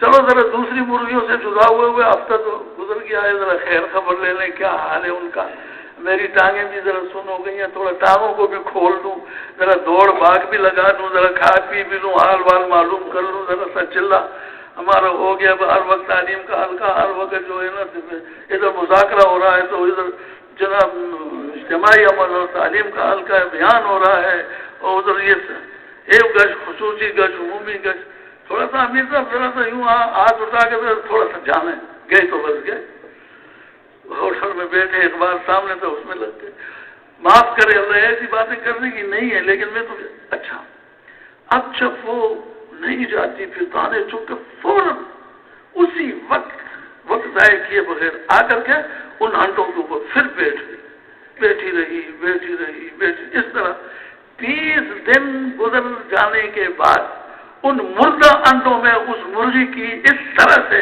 چلو ذرا دوسری مرغیوں سے جدا ہوئے ہفتہ تو گزر گیا ہے، ذرا خیر خبر لے لیں کیا حال ہے ان کا، میری ٹانگیں بھی ذرا سن ہو گئی ہیں، تھوڑا ٹانگوں کو بھی کھول دوں، ذرا دوڑ بھاگ بھی لگا دوں، ذرا کھا پی بھی لوں، حال وال معلوم کر لوں، ذرا سا چلا ہمارا ہو گیا، ہر وقت تعلیم کا حلقہ، ہر وقت جو ہے نا ادھر مذاکرہ ہو رہا ہے تو ادھر جناب اجتماعی عمل اور تعلیم کا حلقہ بیان ہو رہا ہے، اور ادھر یہ ایک گز خصوصی گز عمومی گز، تھوڑا سا امیر صاحب ذرا سا یوں ہاتھ اٹھا کے تھوڑا سا جانے گئے تو بس گئے، ہوٹل میں بیٹھے اخبار سامنے تو اس میں لگتے، معاف کرے اللہ ایسی باتیں کرنے کی نہیں ہے، لیکن میں تو اچھا اب جب وہ نہیں جاتی پھر دانے چک کے فوراً اسی وقت ضائع کیے بغیر آ کر کے ان انڈوں کے اوپر پھر بیٹھی رہی، اس طرح 30 دن گزر جانے کے بعد ان مردہ انڈوں میں اس مرغی کی اس طرح سے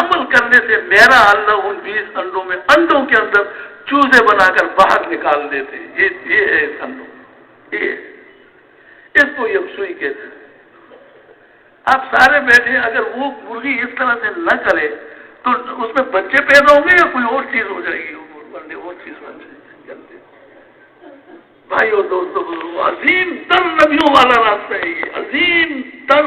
عمل کرنے سے میرا اللہ ان 20 انڈوں میں انڈوں کے اندر چوزے بنا کر باہر نکال دیتے ہیں، یہ ہے اس انڈوں، یہ اس کو یکسوئی کہتے ہیں۔ آپ سارے بیٹھے، اگر وہ مرغی اس طرح سے نہ کرے تو اس میں بچے پیدا ہوں گے یا کوئی اور چیز ہو جائے گی، اور چیز بن جائے گی۔ بھائی اور دوستوں، عظیم تر نبیوں والا راستہ ہے یہ، عظیم تر،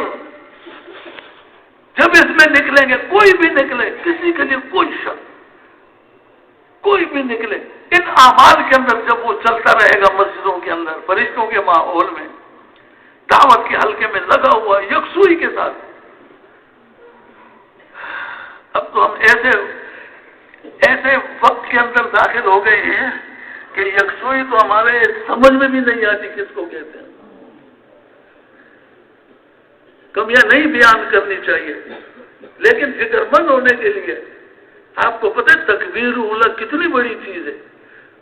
جب اس میں نکلیں گے کوئی بھی نکلے، کسی کے لیے کوئی شک، کوئی بھی نکلے ان اعمال کے اندر، جب وہ چلتا رہے گا مسجدوں کے اندر، فرشتوں کے ماحول میں، دعوت کے حلقے میں لگا ہوا یکسوئی کے ساتھ، اب تو ہم ایسے وقت کے اندر داخل ہو گئے ہیں کہ یکسوئی تو ہمارے سمجھ میں بھی نہیں آتی کس کو کہتے ہیں، کمیاں نہیں بیان کرنی چاہیے، لیکن فکر مند ہونے کے لیے آپ کو پتہ ہے تکبیر اولا کتنی بڑی چیز ہے،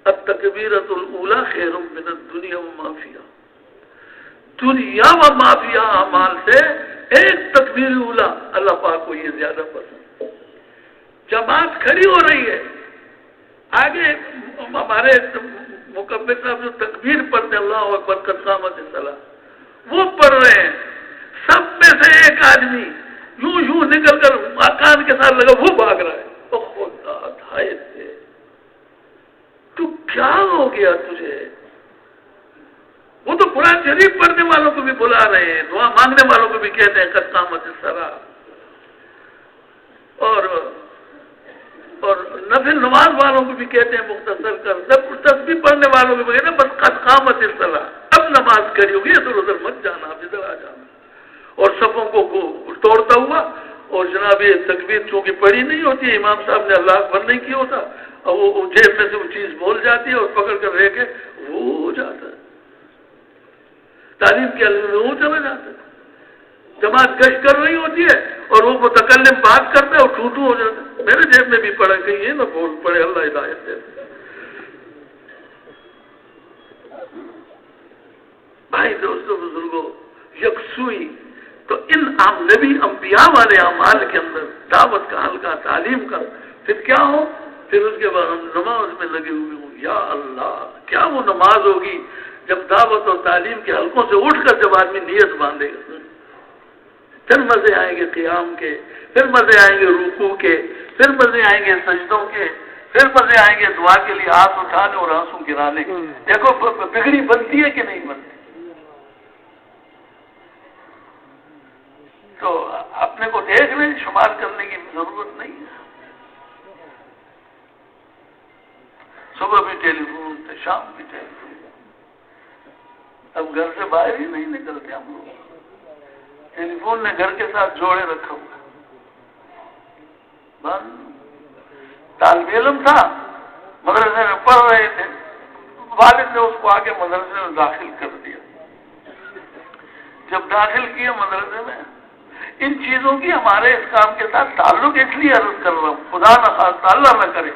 اب تکبیرۃ الاولی خیر من الدنیا وما فیہا، دنیا و ما فیہا اعمال سے ایک تکبیر اولا اللہ پاک کو یہ زیادہ پسند، جماعت کھڑی ہو رہی ہے، آگے ہمارے مکبر صاحب جو تکبیر پڑھتے اللہ اکبر قد قامت الصلاۃ وہ پڑھ رہے ہیں، سب میں سے ایک آدمی یوں نکل کر کان کے ساتھ لگا وہ بھاگ رہا ہے، تو خدا دھائے تھے تو کیا ہو گیا تجھے؟ وہ تو قرآن شریف پڑھنے والوں کو بھی بلا رہے ہیں، دعا مانگنے والوں کو بھی کہتے ہیں قد قامت الصلاۃ، اور نفل نماز والوں کو بھی کہتے ہیں مختصر کر، جب تسبیح پڑھنے والوں کو بھی کہتے ہیں بس قد قامت الصلاۃ، اب نماز کھڑی ہوگی، ادھر ادھر مت جانا، اب ادھر آ جانا، اور صفوں کو توڑتا ہوا، اور جناب یہ تکبیر چونکہ پڑھی نہیں ہوتی، امام صاحب نے اللہ اکبر نہیں کیا ہوتا، اور وہ جیب میں سے وہ چیز بول جاتی ہے اور پکڑ کر رہ کے وہ ہو جاتا ہے، تعلیم کے اللہ وہ چلا جاتا ہے، جماعت گشت کر رہی ہوتی ہے اور وہ متکلم بات کرتا ہے اور ٹھوٹو ہو جاتا ہے، میرے جیب میں بھی پڑا کہیں یہ نہ بول پڑے، اللہ ہدایت دے۔ بھائی دوستوں بزرگوں، یکسوئی تو ان نبی انبیاء والے اعمال کے اندر دعوت کا حلقہ، تعلیم کا، پھر کیا ہو، پھر اس کے بعد ہم نماز میں لگے ہوئے ہوں، یا اللہ کیا وہ نماز ہوگی جب دعوت اور تعلیم کے حلقوں سے اٹھ کر جب آدمی نیت باندھے گا، پھر مزے آئیں گے قیام کے، پھر مزے آئیں گے رکوع کے، پھر مزے آئیں گے سجدوں کے، پھر مزے آئیں گے دعا کے لیے ہاتھ اٹھانے اور آنسو گرانے کے۔ دیکھو بگڑی بنتی ہے کہ نہیں بنتی؟ تو اپنے کو دیکھ لیں، شمار کرنے کی ضرورت نہیں ہے۔ صبح بھی ٹیلی فون تھے، شام بھی ٹیلی فون، اب گھر سے باہر ہی نہیں نکلتے ہم لوگ، ٹیلی فون نے گھر کے ساتھ جوڑے رکھا ہوا۔ طالب علم تھا، مدرسے میں پڑھ رہے تھے، والد نے اس کو آگے مدرسے میں داخل کر دیا۔ جب داخل کیا مدرسے میں، ان چیزوں کی ہمارے اس کام کے ساتھ تعلق اس لیے عرض کر رہا ہوں، خدا نہ خواستہ اللہ نہ کرے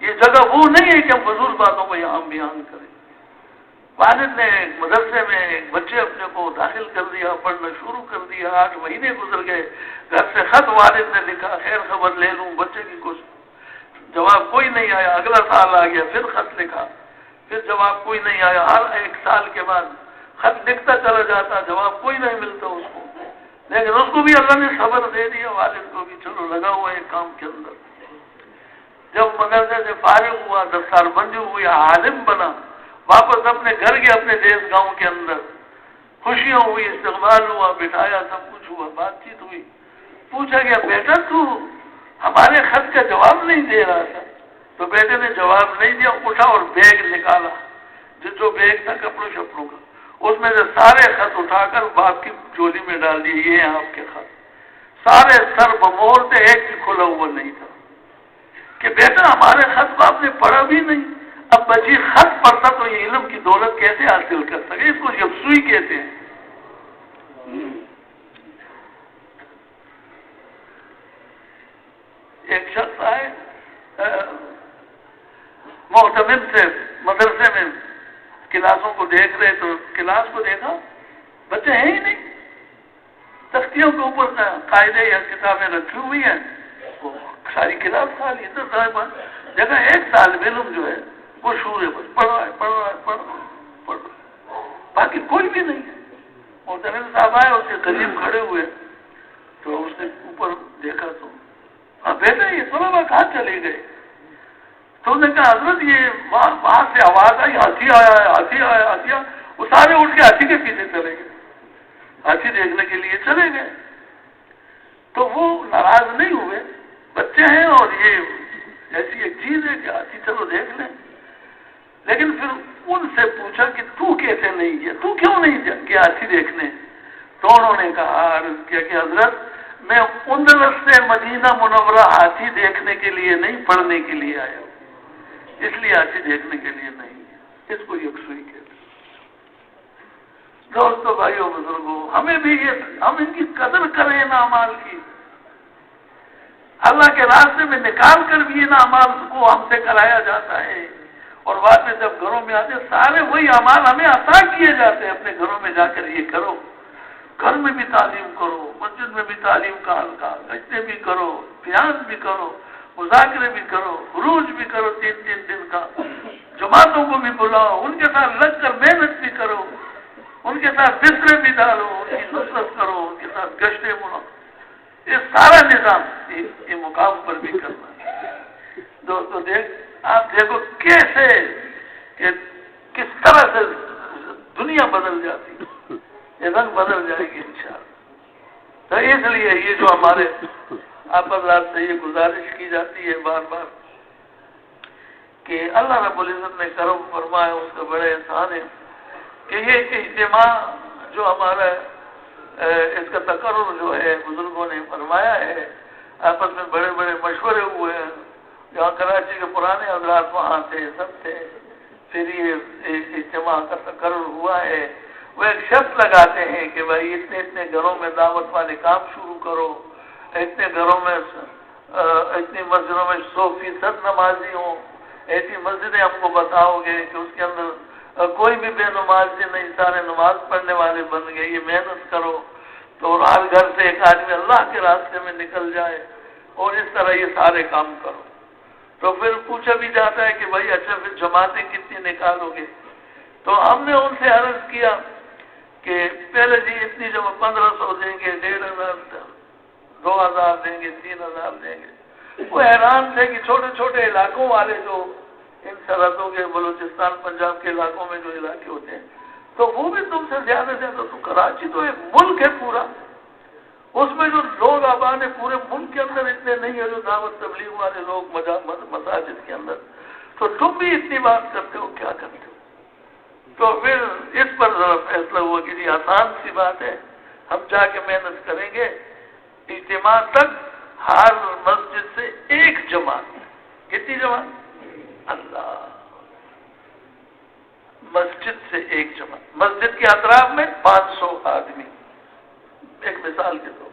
یہ جگہ وہ نہیں ہے کہ ہم فضول باتوں کو یہاں بیان کریں۔ والد نے مدرسے میں ایک بچے اپنے کو داخل کر دیا، پڑھنا شروع کر دیا، 8 مہینے گزر گئے، گھر سے خط والد نے لکھا خیر خبر لے لوں بچے کی، کچھ جواب کوئی نہیں آیا، اگلا سال آ گیا پھر خط لکھا، پھر جواب کوئی نہیں آیا، ہر 1 سال کے بعد خط لکھتا چلا جاتا، جواب کوئی نہیں ملتا اس کو، لیکن اس کو بھی اللہ نے صبر دے دیا، والد کو بھی چلو لگا ہوا ہے کام کے اندر۔ جب مدرسے سے فارغ ہوا، دستار بندی ہوئی، عالم بنا، واپس اپنے گھر گیا، اپنے دیس گاؤں کے اندر، خوشیاں ہوئی، استقبال ہوا، بٹھایا، سب کچھ ہوا، بات چیت ہوئی، پوچھا گیا بیٹا تو ہمارے خط کا جواب نہیں دے رہا تھا؟ تو بیٹے نے جواب نہیں دیا، اٹھا اور بیگ نکالا، جو بیگ تھا کپڑوں شپڑوں کا، اس میں سے سارے خط اٹھا کر باپ کی جولی میں ڈال دیے، یہ ہیں آپ کے خط، سارے سر بمور تھے، ایک بھی کھلا ہوا نہیں تھا، کہ بیٹا ہمارے خط کو آپ نے پڑھا بھی نہیں، اب بچی خط پڑھتا تو یہ علم کی دولت کیسے حاصل کر سکے، اس کو یکسوئی کہتے ہیں۔ ایک شخص آئے معتمد سے مدرسے میں، کلاسوں کو دیکھ رہے تو کلاس کو دیکھا بچے ہیں ہی نہیں، تختیوں کے اوپر قاعدے یا کتابیں رکھی ہوئی ہیں، وہ ساری کلاس خالی، ادھر جگہ ایک طالب علم جو ہے وہ شور ہے، بس پڑھ رہا ہے، باقی کوئی بھی نہیں ہے۔ معتمد صاحب آئے، اس کے قریب کھڑے ہوئے تو اس نے اوپر دیکھا تو بیٹا یہ طلبا کہاں چلے گئے؟ تو انہوں نے کہا حضرت یہ وہاں سے آواز آئی ہاتھی آیا ہے، ہاتھی آیا، ہاتھی آیا، وہ سارے اٹھ کے ہاتھی کے پیچھے چلے گئے، ہاتھی دیکھنے کے لیے چلے گئے۔ تو وہ ناراض نہیں ہوئے، بچے ہیں اور یہ ایسی ایک چیز ہے کہ ہاتھی چلو دیکھ لیں، لیکن پھر ان سے پوچھا کہ تو کیسے نہیں گیا، تو کیوں نہیں گیا ہاتھی دیکھنے؟ تو انہوں نے کہا عرض کیا کہ حضرت میں اندلس سے مدینہ منورہ ہاتھی دیکھنے کے لیے نہیں، پڑھنے کے لیے آیا ہوں، اس لیے ہاتھی دیکھنے کے لیے نہیں ہے۔ اس کو یکسوئی کہتے ہیں۔ دوستو بھائیو بزرگوں، ہمیں بھی ہم ان کی قدر کریں ان اعمال کی، اللہ کے راستے میں نکال کر بھی ان اعمال کو ہم سے کرایا جاتا ہے، اور بعد میں جب گھروں میں آتے سارے وہی اعمال ہمیں عطا کیے جاتے ہیں، اپنے گھروں میں جا کر یہ کرو، گھر میں بھی تعلیم کرو، مسجد میں بھی تعلیم کا حلقہ، گشتے بھی کرو، بیان بھی کرو، مذاکرے بھی کرو، خروج بھی کرو 3 دن کا، جماعتوں کو بھی بلاؤ، ان کے ساتھ لگ کر محنت بھی کرو، ان کے ساتھ بسترے بھی ڈالو، ان کی نصرت کرو، ان کے ساتھ گشتیں بناؤ، یہ سارا نظام یہ مقام پر بھی کرنا ہے۔ دوستو آپ دیکھو کیسے کہ کس طرح سے دنیا بدل جاتی ہے، یہ رنگ بدل جائے گی انشاءاللہ۔ تو اس لیے یہ جو ہمارے آپ حضرات سے یہ گزارش کی جاتی ہے بار بار کہ اللہ رب العزت نے کرم فرمایا، اس کا بڑا احسان ہے کہ یہ اجتماع جو ہمارا اس کا تقرر جو ہے بزرگوں نے فرمایا ہے، آپس میں بڑے بڑے مشورے ہوئے ہیں، جہاں کراچی کے پرانے حضرات وہاں تھے، سب تھے، پھر یہ اجتماع کا تقرر ہوا ہے۔ وہ ایک شرط لگاتے ہیں کہ بھائی اتنے گھروں میں دعوت والے کام شروع کرو، اتنے گھروں میں اتنی مسجدوں میں 100% نمازی ہوں، ایسی مسجدیں ہم کو بتاؤ گے کہ اس کے اندر کوئی بھی بے نمازی نہیں، سارے نماز پڑھنے والے بن گئے، یہ محنت کرو تو ہر گھر سے ایک آدمی اللہ کے راستے میں نکل جائے، اور اس طرح یہ سارے کام کرو۔ تو پھر پوچھا بھی جاتا ہے کہ بھائی اچھا پھر جماعتیں کتنی نکالو گے؟ تو ہم نے ان سے عرض کیا کہ پہلے جی اتنی جب 1500 دیں گے، 1500 2000 دیں گے، 3000 دیں گے۔ وہ حیران تھے کہ چھوٹے چھوٹے علاقوں والے جو ان سرحدوں کے بلوچستان پنجاب کے علاقوں میں جو علاقے ہوتے ہیں تو وہ بھی تم سے زیادہ تو کراچی تو ایک ملک ہے پورا، اس میں جو لوگ آباد ہیں پورے ملک کے اندر اتنے نہیں ہے جو دعوت تبلیغ والے لوگ مساجد کے اندر، تو تم بھی اتنی بات کرتے ہو، کیا کرتے ہو؟ تو پھر اس پر ذرا فیصلہ ہوا کہ یہ آسان سی بات ہے، ہم جا کے محنت کریں گے، اجتماع تک ہر مسجد سے ایک جماعت۔ کتنی جماعت؟ اللہ، مسجد سے ایک جماعت، مسجد کے اطراف میں 500 آدمی، ایک مثال کے طور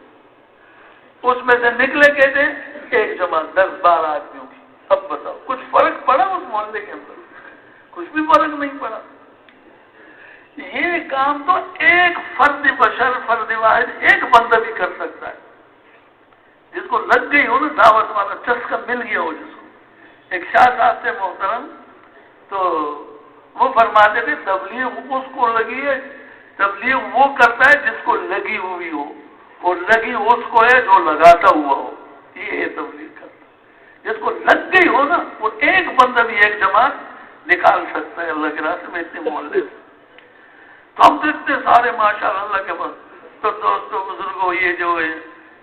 اس میں سے نکلے کے تھے ایک جماعت 10-12 آدمیوں کی۔ اب بتاؤ کچھ فرق پڑا اس محلے کے اندر؟ کچھ بھی فرق نہیں پڑا۔ یہ کام تو ایک فرد بشر، فرد واحد، ایک بندہ بھی کر سکتا ہے، جس کو لگ گئی ہو نا دعوت والا چسکا مل گیا ہو جس کو۔ ایک شاہ صاحب سے محترم، تو وہ فرماتے تھے تبلیغ اس کو لگی ہے، تبلیغ وہ کرتا ہے جس کو لگی ہوئی ہو، اور لگی اس کو ہے جو لگاتا ہوا ہو، یہ ہے تبلیغ کرتا۔ جس کو لگ گئی ہو نا وہ ایک بندہ بھی ایک جماعت نکال سکتا ہے اللہ کے راستے میں اتنے محلے سے۔ تو ہم تو اتنے سارے ماشاء اللہ کے پاس۔ تو دوستوں بزرگوں، یہ جو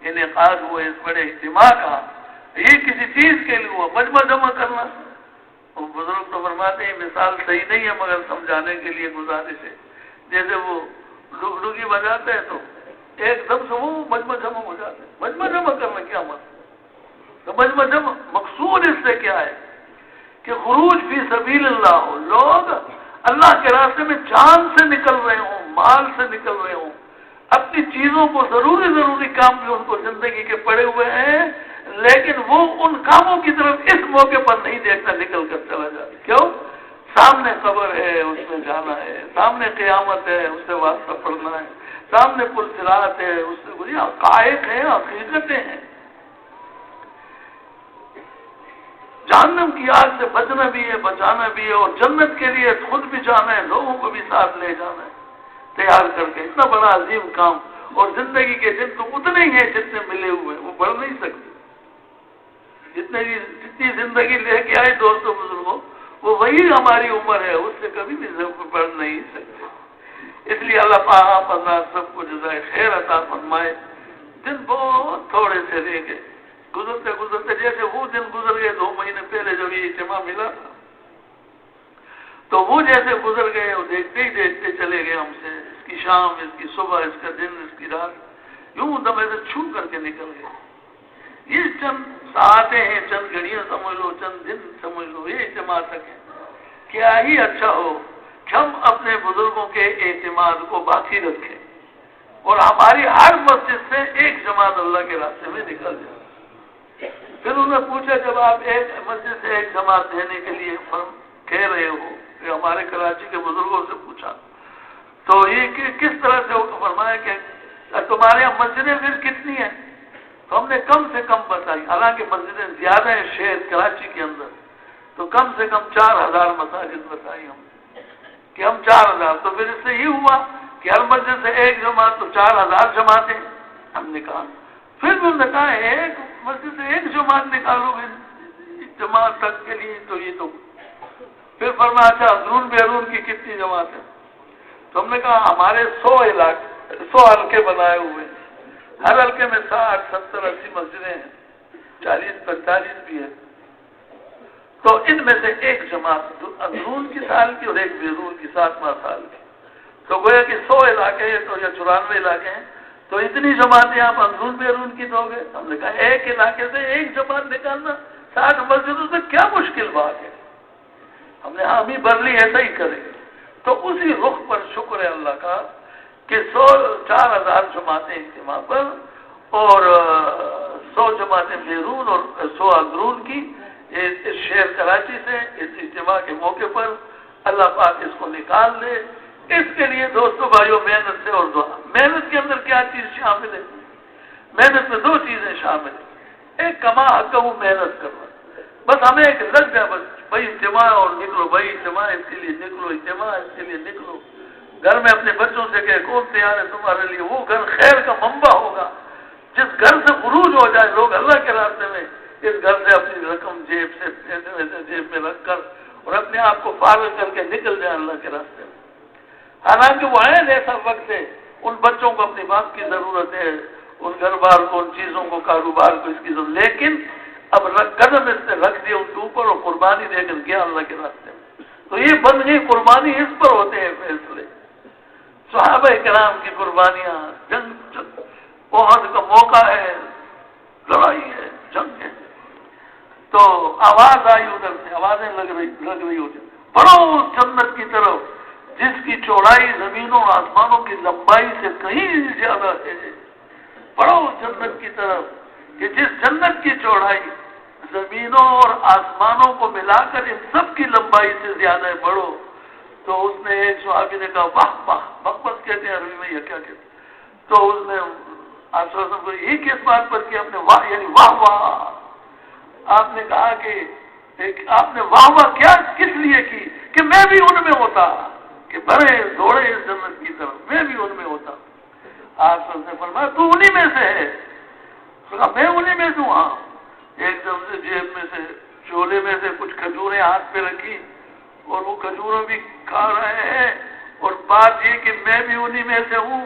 انعقاد ہوا اس بڑے اجتماع کا، یہ کسی چیز کے لیے ہوا، مجمع جمع کرنا۔ بزرگ تو فرماتے ہیں مثال صحیح نہیں ہے مگر سمجھانے کے لیے گزارش ہے، جیسے وہ ڈگڈگی بجاتے ہیں تو ایک دم سے وہ مجمع جمع ہو جاتے ہیں۔ مجمع جمع کرنا کیا مطلب؟ تو مجمع جمع مقصود اس سے کیا ہے کہ خروج فی سبیل اللہ ہو، لوگ اللہ کے راستے میں جان سے نکل رہے ہوں، مال سے نکل رہے ہوں، اپنی چیزوں کو ضروری کام بھی ان کو زندگی کے پڑے ہوئے ہیں، لیکن وہ ان کاموں کی طرف اس موقع پر نہیں دیکھتا، نکل کر چلا جاتا۔ کیوں؟ سامنے قبر ہے، اس میں جانا ہے، سامنے قیامت ہے، اس سے واسطہ پڑھنا ہے، سامنے پل صراط ہے، اس سے کوئی حقائق ہیں، حقیقتیں ہیں۔ جہنم کی آگ سے بچنا بھی ہے، بچانا بھی ہے، اور جنت کے لیے خود بھی جانا ہے، لوگوں کو بھی ساتھ لے جانا ہے تیار کر کے۔ اتنا بڑا عظیم کام، اور زندگی کے دن تو اتنے ہی ہیں جتنے ملے ہوئے، وہ بڑھ نہیں سکتے۔ جتنی زندگی لے کے آئے دوستوں بزرگوں، وہ وہی ہماری عمر ہے، اس سے کبھی بھی بڑھ نہیں سکتے۔ اس لیے اللہ پاک آپ حضرات سب کو جزائے خیر عطا فرمائے۔ دن بہت تھوڑے سے رہ گئے، گزرتے گزرتے جیسے وہ دن گزر گئے 2 مہینے پہلے جب یہ اجتماع ملا تھا، تو وہ جیسے گزر گئے وہ دیکھتے ہی دیکھتے چلے گئے ہم سے، اس کی شام، اس کی صبح، اس کا دن، اس کی رات، یوں دم ایسے چھو کر کے نکل گئے۔ یہ چند ساعتیں ہیں، چند گھڑیاں سمجھ لو، چند دن سمجھ لو، یہ اجتماع تک ہے۔ کیا ہی اچھا ہو کہ ہم اپنے بزرگوں کے اعتماد کو باقی رکھیں اور ہماری ہر مسجد سے ایک جماعت اللہ کے راستے میں نکل جائے۔ پھر انہوں نے پوچھا جب آپ ایک مسجد سے ایک جماعت دینے کے لیے کہہ رہے ہو، کہ ہمارے کراچی کے بزرگوں سے پوچھا تو یہ کس طرح سے فرمایا کہ تمہارے یہاں مسجدیں پھر کتنی ہیں؟ تو ہم نے کم سے کم بتائی، حالانکہ مسجدیں زیادہ ہیں شہر کراچی کے اندر، تو کم سے کم 4000 مساجد بتائی ہم کہ ہم 4000، تو پھر اس سے یہ ہوا کہ ہر مسجد سے ایک جماعت، تو 4000 جماعتیں ہم نے کہا۔ پھر بھی ہم نے کہا ایک مسجد سے ایک جماعت نکالو گے جماعت تک کے لیے، تو یہ تو پھر فرمایا اچھا اندرون بیرون کی کتنی جماعتیں؟ تو ہم نے کہا ہمارے 100 حلقے بنائے ہوئے، ہر حلقے میں 60 70 80 مسجدیں ہیں، 40 45 بھی ہے، تو ان میں سے ایک جماعت اندرون کی سال کی اور ایک بیرون کی 7واں سال کی، تو گویا کہ 100 علاقے ہیں تو یا 94 علاقے ہیں، تو اتنی جماعتیں آپ اندرون بیرون کی دو گے؟ ہم نے کہا ایک علاقے سے ایک جماعت نکالنا 60 مسجدوں سے کیا مشکل بات ہے؟ ہم نے ہم ہی برلی ایسا ہی کریں گے۔ تو اسی رخ پر شکر ہے اللہ کا کہ 4000 جماعتیں اجتماع پر اور 100 جماعتیں بیرون اور 100 اندرون کی شہر کراچی سے اس اجتماع کے موقع پر اللہ پاک اس کو نکال دے۔ اس کے لیے دوستو بھائیوں محنت سے اور دعا۔ محنت کے اندر کیا چیز شامل ہے؟ محنت میں 2 چیزیں شامل ہیں، ایک کما حق وہ محنت کرنا، بس ہمیں ایک لگ گیا بس بھائی اجتماع اور نکلو، بھائی اجتماع اس کے لیے نکلو، اجتماع اس کے لیے نکلو، گھر میں اپنے بچوں سے کہ کون تیار ہے تمہارے لیے، وہ گھر خیر کا منبع ہوگا، جس گھر سے خروج ہو جائے لوگ اللہ کے راستے میں، اس گھر سے اپنی رقم جیب میں رکھ کر اور اپنے آپ کو فارغ کر کے نکل جائے اللہ کے راستے میں۔ حالانکہ وہ عین ایسا وقت ہے، ان بچوں کو اپنی باپ کی ضرورت ہے، ان گھر بار کو، ان چیزوں کو، کاروبار کو اس کی ضرورت، لیکن اب قدم اس نے رکھ دیا ان کے اوپر اور قربانی دے کر گیا اللہ کے راستے میں، تو یہ بندگی قربانی اس پر ہوتے ہیں فیصلے، صحابہ کرام کی قربانیاں، جنگ احد کا موقع ہے، لڑائی ہے، جنگ ہے، تو آواز آئی ادھر سے، آوازیں لگ رہی ہوتی، بڑھو اس جنت کی طرف جس کی چوڑائی زمینوں اور آسمانوں کی لمبائی سے کہیں زیادہ ہے، بڑھو اس جنت کی طرف کہ جس جنت کی چوڑائی زمینوں اور آسمانوں کو ملا کر ان سب کی لمبائی سے زیادہ ہے، بڑھو۔ تو اس نے ایک صحابی نے کہا واہ واہ، بکبس کہتے ہیں عربی میں یا کیا کہتے ہیں، تو اس نے آپ کو یہ کس بات پر کیا؟ آپ نے واہ یعنی واہ واہ، آپ نے کہا کہ آپ نے واہ واہ کیا کس لیے کی؟ کہ میں بھی ان میں ہوتا، کہ بڑے دوڑے اس جنت کی طرف، میں بھی ان میں ہوتا۔ آپ نے فرمایا تو انہی میں سے ہے؟ کہا میں انہی میں سے ہوں۔ ہاں، ایک دم سے جیب میں سے چولے میں سے کچھ کھجوریں ہاتھ پہ رکھی اور وہ کھجوروں بھی کھا رہے ہیں، اور بات یہ کہ میں بھی انہی میں سے ہوں،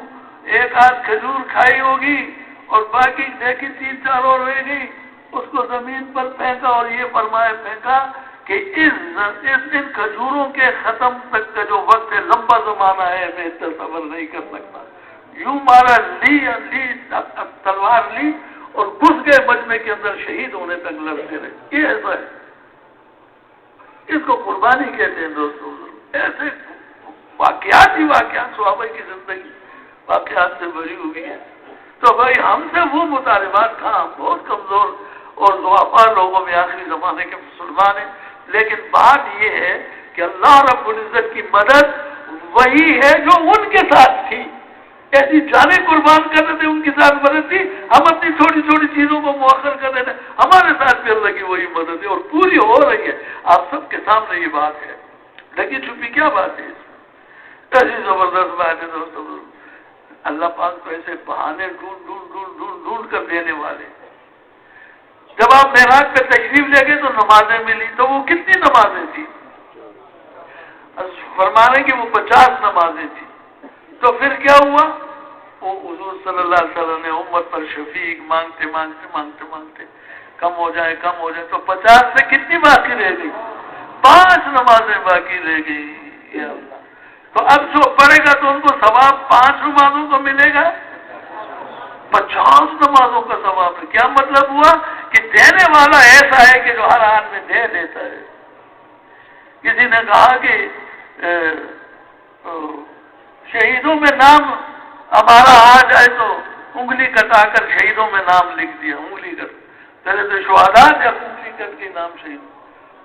ایک ہاتھ کھجور کھائی ہوگی اور باقی دیکھی 3-4 اور رہ گئی، اس کو زمین پر پھینکا اور یہ فرمایا پھینکا کہ ان کھجوروں کے ختم تک کا جو وقت ہے لمبا زمانہ ہے، میں تصور نہیں کر سکتا۔ یوں مارا لی تلوار لی اور گھس گئے مجمع کے اندر، شہید ہونے تک لڑتے رہے۔ یہ ایسا ہے، اس کو قربانی کہتے ہیں دوستوں۔ ایسے واقعات ہی واقعات، صحابہ کی زندگی واقعات سے بھری ہوئی ہے۔ تو بھائی ہم سے وہ مطالبات کہاں، ہم بہت کمزور اور ضعفاء لوگوں میں آخری زمانے کے مسلمان ہیں، لیکن بات یہ ہے کہ اللہ رب العزت کی مدد وہی ہے جو ان کے ساتھ تھی، ایسی جانیں قربان کر رہے تھے، ان کے ساتھ مدد تھی، ہم اپنی چھوٹی چھوٹی چیزوں کو مؤخر کر رہے تھے، ہمارے ساتھ بھی اللہ کی وہی مدد ہے اور پوری ہو رہی ہے، آپ سب کے سامنے یہ بات ہے۔ لگی چھپی کیا بات ہے؟ ایسی زبردست بات ہے دوستوں، اللہ پاک کو ایسے بہانے ڈھونڈ کر دینے والے۔ جب آپ معراج پہ تشریف لے گئے تو نمازیں ملی، تو وہ کتنی نمازیں تھیں؟ فرمانے کی وہ 50 نمازیں تھیں۔ تو پھر کیا ہوا؟ وہ حضور صلی اللہ علیہ وسلم نے امت پر شفیق مانگتے مانگتے مانگتے مانگتے کم ہو جائے تو 50 سے کتنی باقی رہ گئی؟ 5 نمازیں باقی رہ گئی۔ یا اللہ، تو اب جو پڑھے گا تو ان کو ثواب 5 نمازوں کو ملے گا، 50 نمازوں کا ثواب ہے۔ کیا مطلب ہوا کہ دینے والا ایسا ہے کہ جو ہر حال میں دے دیتا ہے۔ کسی نے کہا کہ شہیدوں میں نام ہمارا آ جائے تو انگلی کٹا کر شہیدوں میں نام لکھ دیا، انگلی کر پہلے تو شہداء یا انگلی کٹ کے نام شہید،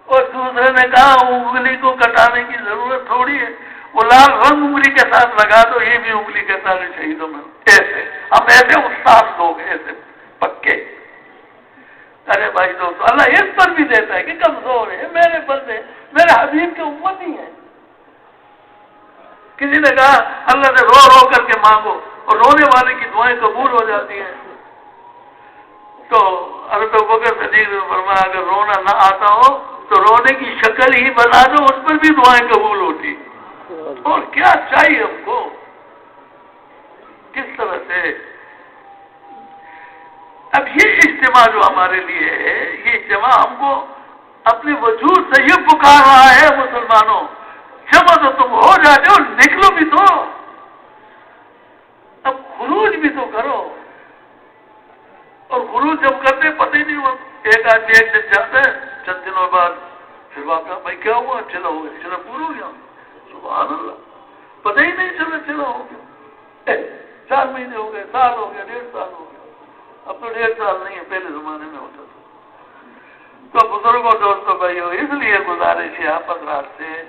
اور دوسرے نے کہا انگلی کو کٹانے کی ضرورت تھوڑی ہے، وہ لال رنگ انگلی کے ساتھ لگا دو، یہ بھی انگلی کٹانے شہیدوں میں۔ ایسے ہم ایسے استاد لوگ ایسے پکے ارے بھائی دوستو، اللہ اس پر بھی دیتا ہے کہ کمزور ہے، میرے بندے میرے حبیب کے امتی ہیں۔ کسی نے کہا اللہ سے رو رو کر کے مانگو، اور رونے والے کی دعائیں قبول ہو جاتی ہیں۔ تو حضرت ابوبکر صدیق نے فرمایا اگر رونا نہ آتا ہو تو رونے کی شکل ہی بنا دو، اس پر بھی دعائیں قبول ہوتی۔ اور کیا چاہیے ہم کو، کس طرح سے۔ اب یہ اجتماع جو ہمارے لیے ہے، یہ اجتماع ہم کو اپنے وجود سے یہ پکار رہا ہے مسلمانوں، جمع تو تم ہو جاتے ہو، نکلو بھی تو، اب خروج بھی تو کرو۔ اور خروج جب کرتے پتہ ہی نہیں ہوا، ایک آدمی ایک دن جاتا ہے، چند دنوں بعد پھر واقعہ بھائی کیا ہوا، چلا ہو گیا، چلا پورا ہو گیا، سبحان اللہ، پتہ ہی نہیں چلا ہو گیا، 4 مہینے ہو گئے، سال ہو گیا، 1.5 سال ہو گیا، اب تو 1.5 سال نہیں ہے، پہلے زمانے میں ہوتا تھا۔ تو بزرگوں دوستوں بھائیو، اس لیے گزارش ہے آپ حضرات سے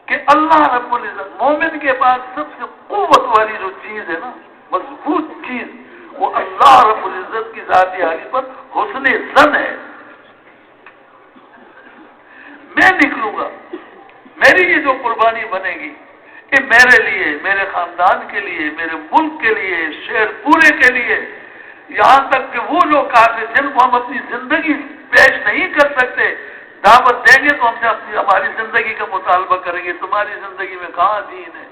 کہ اللہ رب العزت مومن کے پاس سب سے قوت والی جو چیز ہے نا، مضبوط چیز، وہ اللہ رب العزت کی ذاتی حالی پر حسن ظن ہے۔ میں نکلوں گا، میری یہ جو قربانی بنے گی کہ میرے لیے، میرے خاندان کے لیے، میرے ملک کے لیے، شہر پورے کے لیے، یہاں تک کہ وہ لوگ کافر جن کو ہم اپنی زندگی پیش نہیں کر سکتے، دعوت دیں گے تو ہم سے ہماری زندگی کا مطالبہ کریں گے، تمہاری زندگی میں کہاں دین ہے؟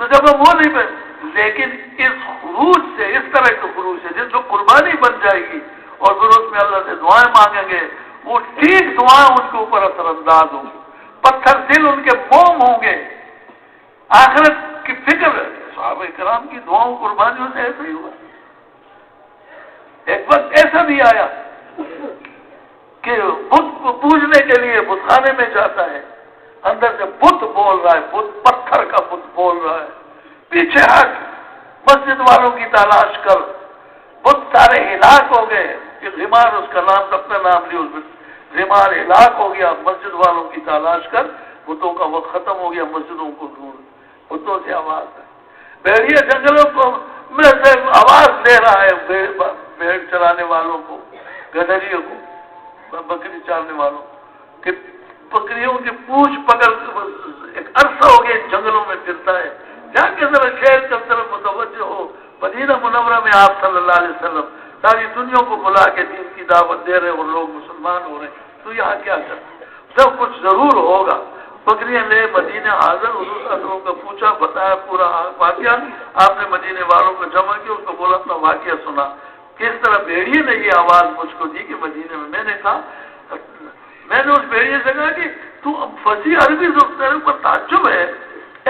تو جب ہم وہ نہیں بن، لیکن اس خروج سے، اس طرح کے خروج سے جن جو قربانی بن جائے گی اور پھر اس میں اللہ سے دعائیں مانگیں گے، وہ ٹھیک دعائیں ان کے اوپر اثر انداز ہوں گی، پتھر دل ان کے موم ہوں گے، آخرت کی فکر ہے۔ صحابہ کرام کی دعاؤں قربانیوں سے ایسا ہی ہوا۔ ایک وقت ایسا بھی آیا کہ بت کو پوجنے کے لیے بت خانے میں جاتا ہے، اندر سے بت بول رہا ہے، بت پتھر کا بت بول رہا ہے، پیچھے ہٹ، مسجد والوں کی تلاش کر، بت سارے ہلاک ہو گئے، غمار اس کا نام، اپنا نام لیا، غمار ہلاک ہو گیا، مسجد والوں کی تلاش کر، بتوں کا وقت ختم ہو گیا، مسجدوں کو ڈھونڈ، بتوں سے آواز ہے، بھیڑیا جنگلوں کو میں سے آواز دے رہا ہے، بھیڑ چرانے والوں کو، گدھریوں کو، بکری چارنے والوں کہ بکریوں کی پوچھ پکڑ، ایک عرصہ ہو گیا جنگلوں میں پھرتا ہے، جا کے ذرا شہر کی طرف متوجہ ہو، مدینہ منورہ میں آپ صلی اللہ علیہ وسلم ساری دنیا کو بلا کے دین کی دعوت دے رہے اور لوگ مسلمان ہو رہے، تو یہاں کیا کرتے؟ سب کچھ ضرور ہوگا۔ بکریاں لے مدینہ حاضر، حضور صلی اللہ علیہ وسلم کا پوچھا، بتایا پورا واقعہ، آپ نے مدینے والوں کو جمع کیا، اس کو بولا اپنا واقعہ سنا، کس طرح بھیڑیے نے یہ آواز مجھ کو دی کہ مدینے میں نے کہا، میں نے اس بھیڑیے سے کہا کہ تو فصیح عربی زبان پر تعجب ہے،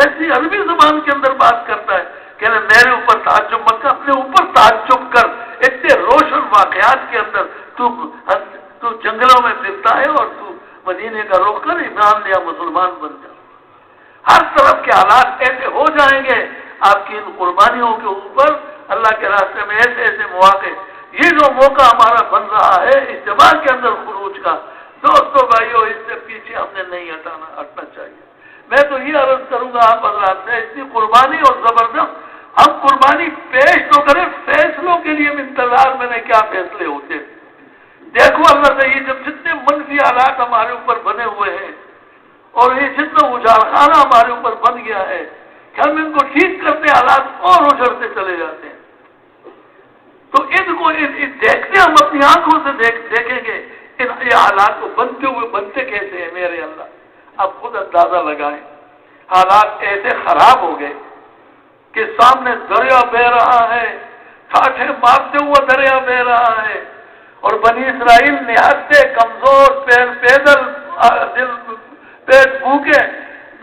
ایسی عربی زبان کے اندر بات کرتا ہے، کہ میرے اوپر تعجب مت کر، اپنے اوپر تعجب کر، اتنے روشن واقعات کے اندر تو جنگلوں میں پھرتا ہے اور تو مدینے کا رخ کر ایمان لیا، مسلمان بن جا۔ ہر طرف کے حالات ایسے ہو جائیں گے آپ کی ان قربانیوں کے اوپر، اللہ کے راستے میں ایسے ایسے مواقع، یہ جو موقع ہمارا بن رہا ہے اجتماع کے اندر خروج کا، دوستو بھائیو، اس سے پیچھے ہم نے نہیں ہٹنا چاہیے۔ میں تو یہ عرض کروں گا آپ حضرات سے، اتنی قربانی اور زبردست، ہم قربانی پیش تو کریں، فیصلوں کے لیے انتظار میں نے کیا فیصلے ہوتے، دیکھو اللہ سے یہ جب جتنے منفی حالات ہمارے اوپر بنے ہوئے ہیں اور یہ جتنا اجاڑخانہ ہمارے اوپر بن گیا ہے کہ ہم ان کو ٹھیک کرتے حالات اور اجڑتے چلے جاتے ہیں، تو ان کو دیکھتے ہم اپنی آنکھوں سے دیکھیں گے یہ حالات کو بنتے کیسے ہیں میرے اللہ۔ اب خود اندازہ لگائیں، حالات ایسے خراب ہو گئے کہ سامنے دریا بہ رہا ہے، کاٹھے مارتے ہوا دریا بہ رہا ہے، اور بنی اسرائیل نہتے کمزور، پیدل، پیٹ بھوکے،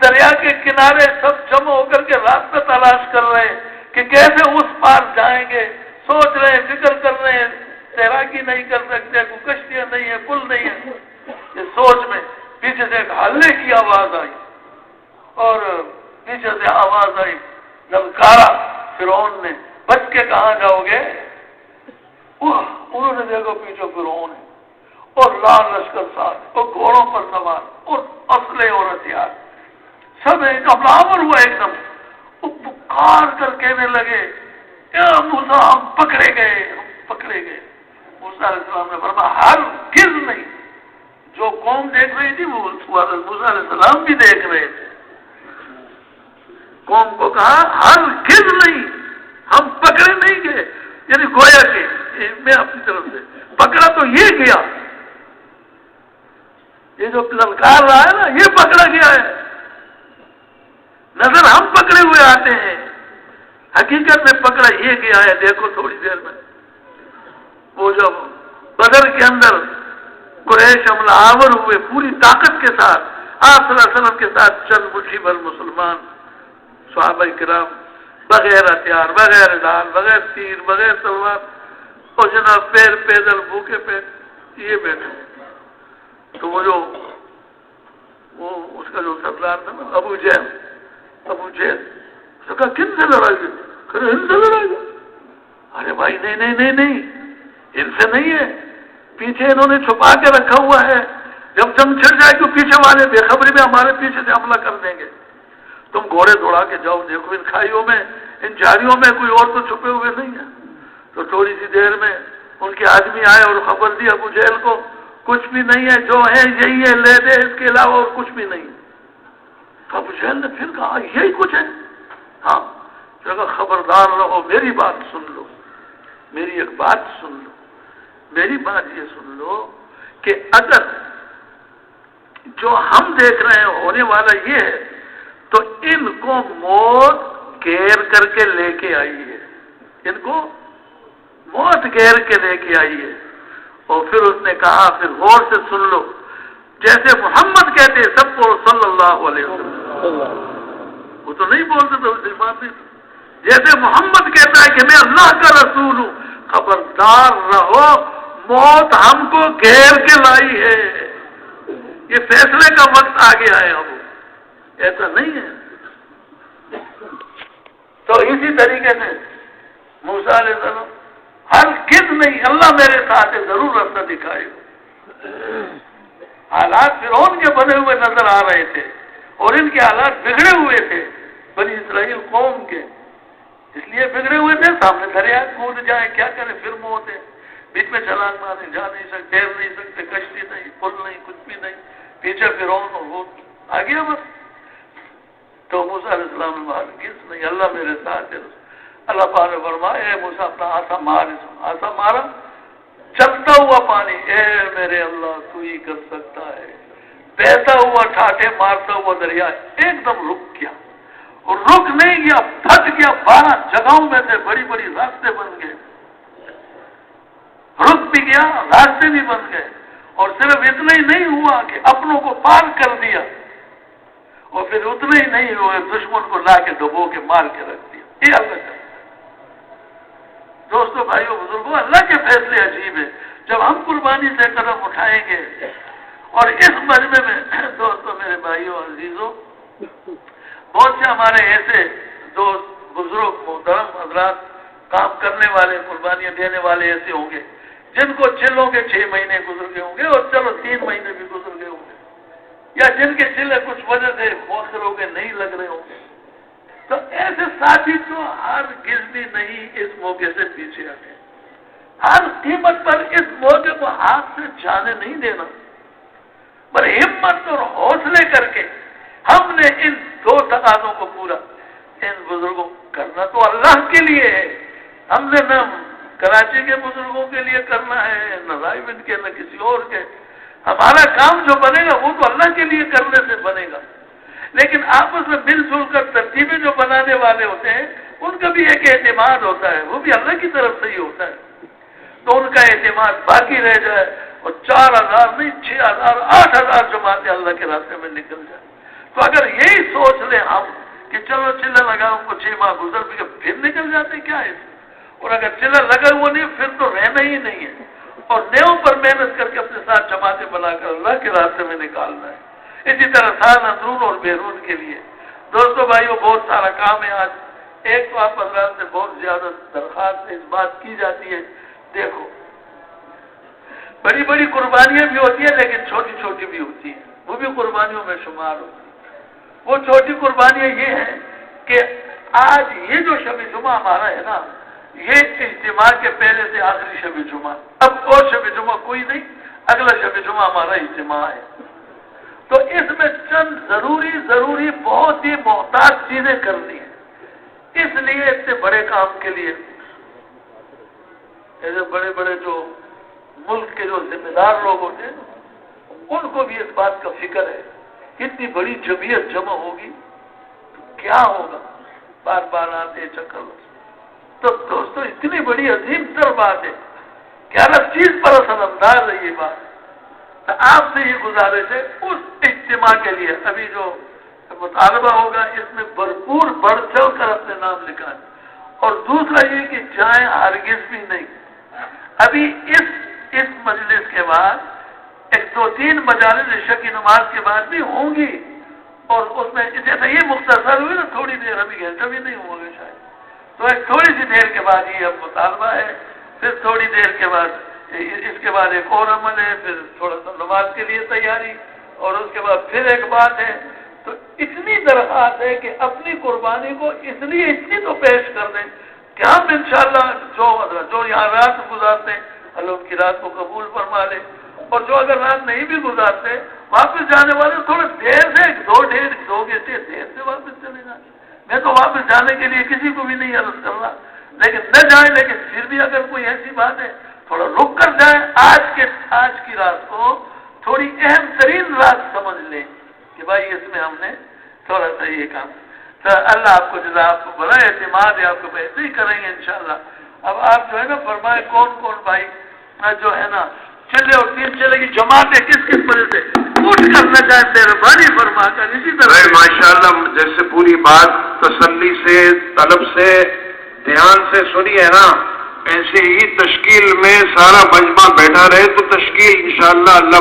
دریا کے کنارے سب جمع ہو کر کے راستہ تلاش کر رہے ہیں کہ کیسے اس پار جائیں گے، سوچ رہے ہیں، فکر کر رہے ہیں، تیراکی نہیں کر سکتے، کوئی کشتیاں نہیں ہے، پل نہیں ہے، یہ سوچ میں پیچھے سے ایک ہلے کی آواز آئی، اور پیچھے سے آواز آئی، للکارا فرعون نے، بچ کے کہاں جاؤ گے؟ انہوں نے دیکھا پیچھے فرعون ہے اور لال لشکر ساتھ اور گھوڑوں پر سوار اور اسلحے اور ہتھیار، سب گھبراہٹ ہوا ایک دم، وہ پکار کر کہنے لگے، اے موسیٰ ہم پکڑے گئے، ہم پکڑے گئے۔ موسیٰ علیہ السلام نے فرمایا ہرگز نہیں. جو قوم دیکھ رہی تھی وہ موسیٰ علیہ السلام بھی دیکھ رہے تھے. قوم کو کہا ہرگز نہیں، ہم پکڑے نہیں گئے. یعنی گویا کہ میں اپنی طرف سے پکڑا تو یہ گیا، یہ جو للکار رہا ہے نا یہ پکڑا گیا ہے. نظر ہم پکڑے ہوئے آتے ہیں، حقیقت میں پکڑا یہ گیا ہے. دیکھو تھوڑی دیر میں وہ جب بدر کے اندر قریش حملہ آور ہوئے پوری طاقت کے ساتھ، آپ صلی اللہ علیہ وسلم کے ساتھ چند مٹھی بھر مسلمان صحابہ کرام بغیر ہتھیار، بغیر ڈال، بغیر تیر، بغیر تلوار، اور جناب پیر پیدل بھوکے پیر یہ بیٹھے. تو وہ اس کا جو سردار تھا نا ابو جہل اس نے کہا کن سے لڑائی گئی؟ کہ ان سے لڑائی گئی. ارے بھائی نہیں ان سے نہیں ہے، پیچھے انہوں نے چھپا کے رکھا ہوا ہے. جب جنگ چھڑ جائے تو پیچھے والے بے خبری میں ہمارے پیچھے سے حملہ کر دیں گے. تم گھوڑے دوڑا کے جاؤ، دیکھو ان کھائیوں میں، ان جھاڑیوں میں کوئی اور تو چھپے ہوئے نہیں ہیں. تو تھوڑی سی دیر میں ان کے آدمی آئے اور خبر دی ابو جہل کو کچھ بھی نہیں ہے، جو ہے یہی ہے، لے دے، اس کے علاوہ اور کچھ بھی نہیں. تو ابو جہل نے پھر کہا یہی کچھ ہے؟ ہاں. پھر کہا خبردار رہو، میری بات سن لو، میری ایک بات سن لو، میری بات یہ سن لو کہ اگر جو ہم دیکھ رہے ہیں ہونے والا یہ ہے تو ان کو موت گھیر کر کے لے کے آئی ہے، ان کو موت گھیر کے لے کے آئی ہے. اور پھر اس نے کہا، پھر غور سے سن لو، جیسے محمد کہتے سب کو صلی اللہ علیہ وسلم، وہ تو نہیں بولتے تو مسلمان نہیں. جیسے محمد کہتا ہے کہ میں اللہ کا رسول ہوں، خبردار رہو موت ہم کو گھیر کے لائی ہے، یہ فیصلے کا وقت آ گیا ہے. اب ایسا نہیں ہے. تو اسی طریقے سے موسیٰ علیہ السلام ہرگز نہیں، اللہ میرے ساتھ ہے، ضرور راستہ دکھائے. حالات فرعون کے بنے ہوئے نظر آ رہے تھے اور ان کے حالات بگڑے ہوئے تھے بنی اسرائیل قوم کے، اس لیے بگڑے ہوئے تھے. سامنے دریا کود جائیں کیا کریں، پھر موت ہے، بیچ میں چھلانگ ماریں، جا نہیں سکتے، تیر نہیں سکتے، کشتی نہیں، پل نہیں، کچھ بھی نہیں، پیچھے فرعون اور وہ آ گیا بس. تو موسیٰ علیہ السلام نے ہرگز نہیں، اللہ میرے ساتھ ہے. اللہ پاک نے فرمایا اے موسیٰ اپنا آسا مار. آسا مارا، چلتا ہوا پانی، اے میرے اللہ تو ہی کر سکتا ہے. بہتا ہوا ٹھاٹے مارتا ہوا دریا ایک دم رک گیا، اور رک نہیں گیا، پھٹ گیا. 12 جگہوں میں سے بڑی بڑی راستے بن گئے، رک بھی گیا، راستے بھی بن گئے. اور صرف اتنا ہی نہیں ہوا کہ اپنوں کو پار کر دیا، اور پھر اتنا ہی نہیں ہوا دشمن کو لا کے ڈبو کے مار کے رکھ دیا. یہ اللہ کا دوستوں، بھائیوں، بزرگوں، اللہ کے فیصلے عجیب ہیں. جب ہم قربانی سے قدم اٹھائیں گے، اور اس مجمع میں دوستوں، میرے بھائیوں، عزیزوں، بہت سے ہمارے ایسے دوست، بزرگ، محترم حضرات، کام کرنے والے، قربانیاں دینے والے ایسے ہوں گے جن کو چلوں کے 6 مہینے گزر گئے ہوں گے، اور چلو 3 مہینے بھی گزر گئے ہوں گے، یا جن کے چلے کچھ وجہ سے مؤخر ہو کے نہیں لگ رہے ہوں گے. تو ایسے ساتھی تو ہرگز بھی نہیں اس موقع سے پیچھے ہٹے. ہر قیمت پر اس موقع کو ہاتھ سے جانے نہیں دینا، پر ہمت اور حوصلے کر کے ہم نے ان 2 تقاضوں کو پورا ان بزرگوں کرنا تو اللہ کے لیے ہے. ہم نے نہ کراچی کے بزرگوں کے لیے کرنا ہے، نہ رائے بند کے، نہ کسی اور کے. ہمارا کام جو بنے گا وہ تو اللہ کے لیے کرنے سے بنے گا، لیکن آپس میں مل جل کر ترتیبیں جو بنانے والے ہوتے ہیں ان کا بھی ایک اعتماد ہوتا ہے، وہ بھی اللہ کی طرف سے ہی ہوتا ہے. تو ان کا اعتماد باقی رہ جائے، اور 4000 نہیں 6000 8000 جماعتیں اللہ کے راستے میں نکل جائیں. تو اگر یہی سوچ لیں ہم کہ چلو چلا لگا ہم کو 6 ماہ گزر بھی پھر نکل جاتے کیا ہے، اور اگر چلا لگا ہوا نہیں پھر تو رہنا ہی نہیں ہے، اور نیوں پر محنت کر کے اپنے ساتھ جماعتیں بنا کر اللہ کے راستے میں نکالنا ہے. اسی طرح سال اندرون اور بیرون کے لیے دوستوں، بھائیوں، بہت سارا کام ہے. آج ایک تو آپ حضرات سے بہت زیادہ درخواست اس بات کی جاتی ہے، دیکھو بڑی بڑی قربانیاں بھی ہوتی ہیں لیکن چھوٹی چھوٹی بھی ہوتی ہیں، وہ بھی قربانیوں میں شمار ہوتی ہیں. وہ چھوٹی قربانیاں یہ ہیں کہ آج یہ جو شب جمعہ ہمارا ہے نا، یہ اجتماع کے پہلے سے آخری شب جمعہ، اب اور شب جمعہ کوئی نہیں، اگلا شب جمعہ ہمارا اجتماع ہے۔ تو اس میں چند ضروری بہت ہی محتاط چیزیں کرنی ہیں۔ اس لیے اتنے بڑے کام کے لیے ایسے بڑے بڑے جو ملک کے جو ذمہ دار لوگ ہوتے ہیں ان کو بھی اس بات کا فکر ہے، اتنی بڑی جمعیت جمع ہوگی تو کیا ہوگا، بار بار آتے چکر۔ تو دوستو اتنی بڑی عظیم تر بات ہے کہ ہر چیز پر اثر انداز ہے یہ بات۔ تو آپ سے یہ گزارش ہے اس اجتماع کے لیے ابھی جو مطالبہ ہوگا اس میں بھرپور بڑھ چڑھ کر اپنے نام لکھائیں، اور دوسرا یہ کہ جائیں ہرگز بھی نہیں۔ ابھی اس مجلس کے بعد 1-2-3 مجالس عشاء کی نماز کے بعد بھی ہوں گی، اور اس میں جیسے یہ مختصر ہوئی نا تھوڑی دیر، ابھی گھنٹہ بھی نہیں ہوا گا شاید، تو ایک تھوڑی سی دیر کے بعد یہ اب مطالبہ ہے، پھر تھوڑی دیر کے بعد اس کے بعد ایک اور عمل ہے، پھر تھوڑا سا نماز کے لیے تیاری، اور اس کے بعد پھر ایک بات ہے۔ تو اتنی درخواست ہے کہ اپنی قربانی کو اتنی تو پیش کر دیں کہ ہم انشاءاللہ جو یہاں رات گزارتے ہیں اللہ ان کی رات کو قبول فرما لے، اور جو اگر رات نہیں بھی گزارتے واپس جانے والے تھوڑے دیر سے 2 گھنٹے دیر سے واپس چلے جائیں۔ میں تو واپس جانے کے لیے کسی کو بھی نہیں عرض کر رہا، لیکن نہ جائیں، لیکن پھر بھی اگر کوئی ایسی بات ہے تھوڑا رک کر جائیں، آج کی رات کو تھوڑی اہم ترین رات سمجھ لیں کہ بھائی اس میں ہم نے تھوڑا سا یہ کام۔ تو اللہ آپ کو جزا، آپ کو بڑا اعتماد ہے، آپ کو ایسے ہی کریں گے انشاءاللہ۔ اب آپ جو ہے نا فرمائے کون بھائی جو ہے نا چلے اور 3 چلے کی جماعتیں کس وجہ سے اٹھ کر نہ جائے، مہربانی فرما کر اسی طرح ماشاءاللہ جیسے پوری بات تسلی سے طلب سے دھیان سے سنی ہے نا، ایسے ہی تشکیل میں سارا مجمع بیٹھا رہے تو تشکیل انشاءاللہ اللہ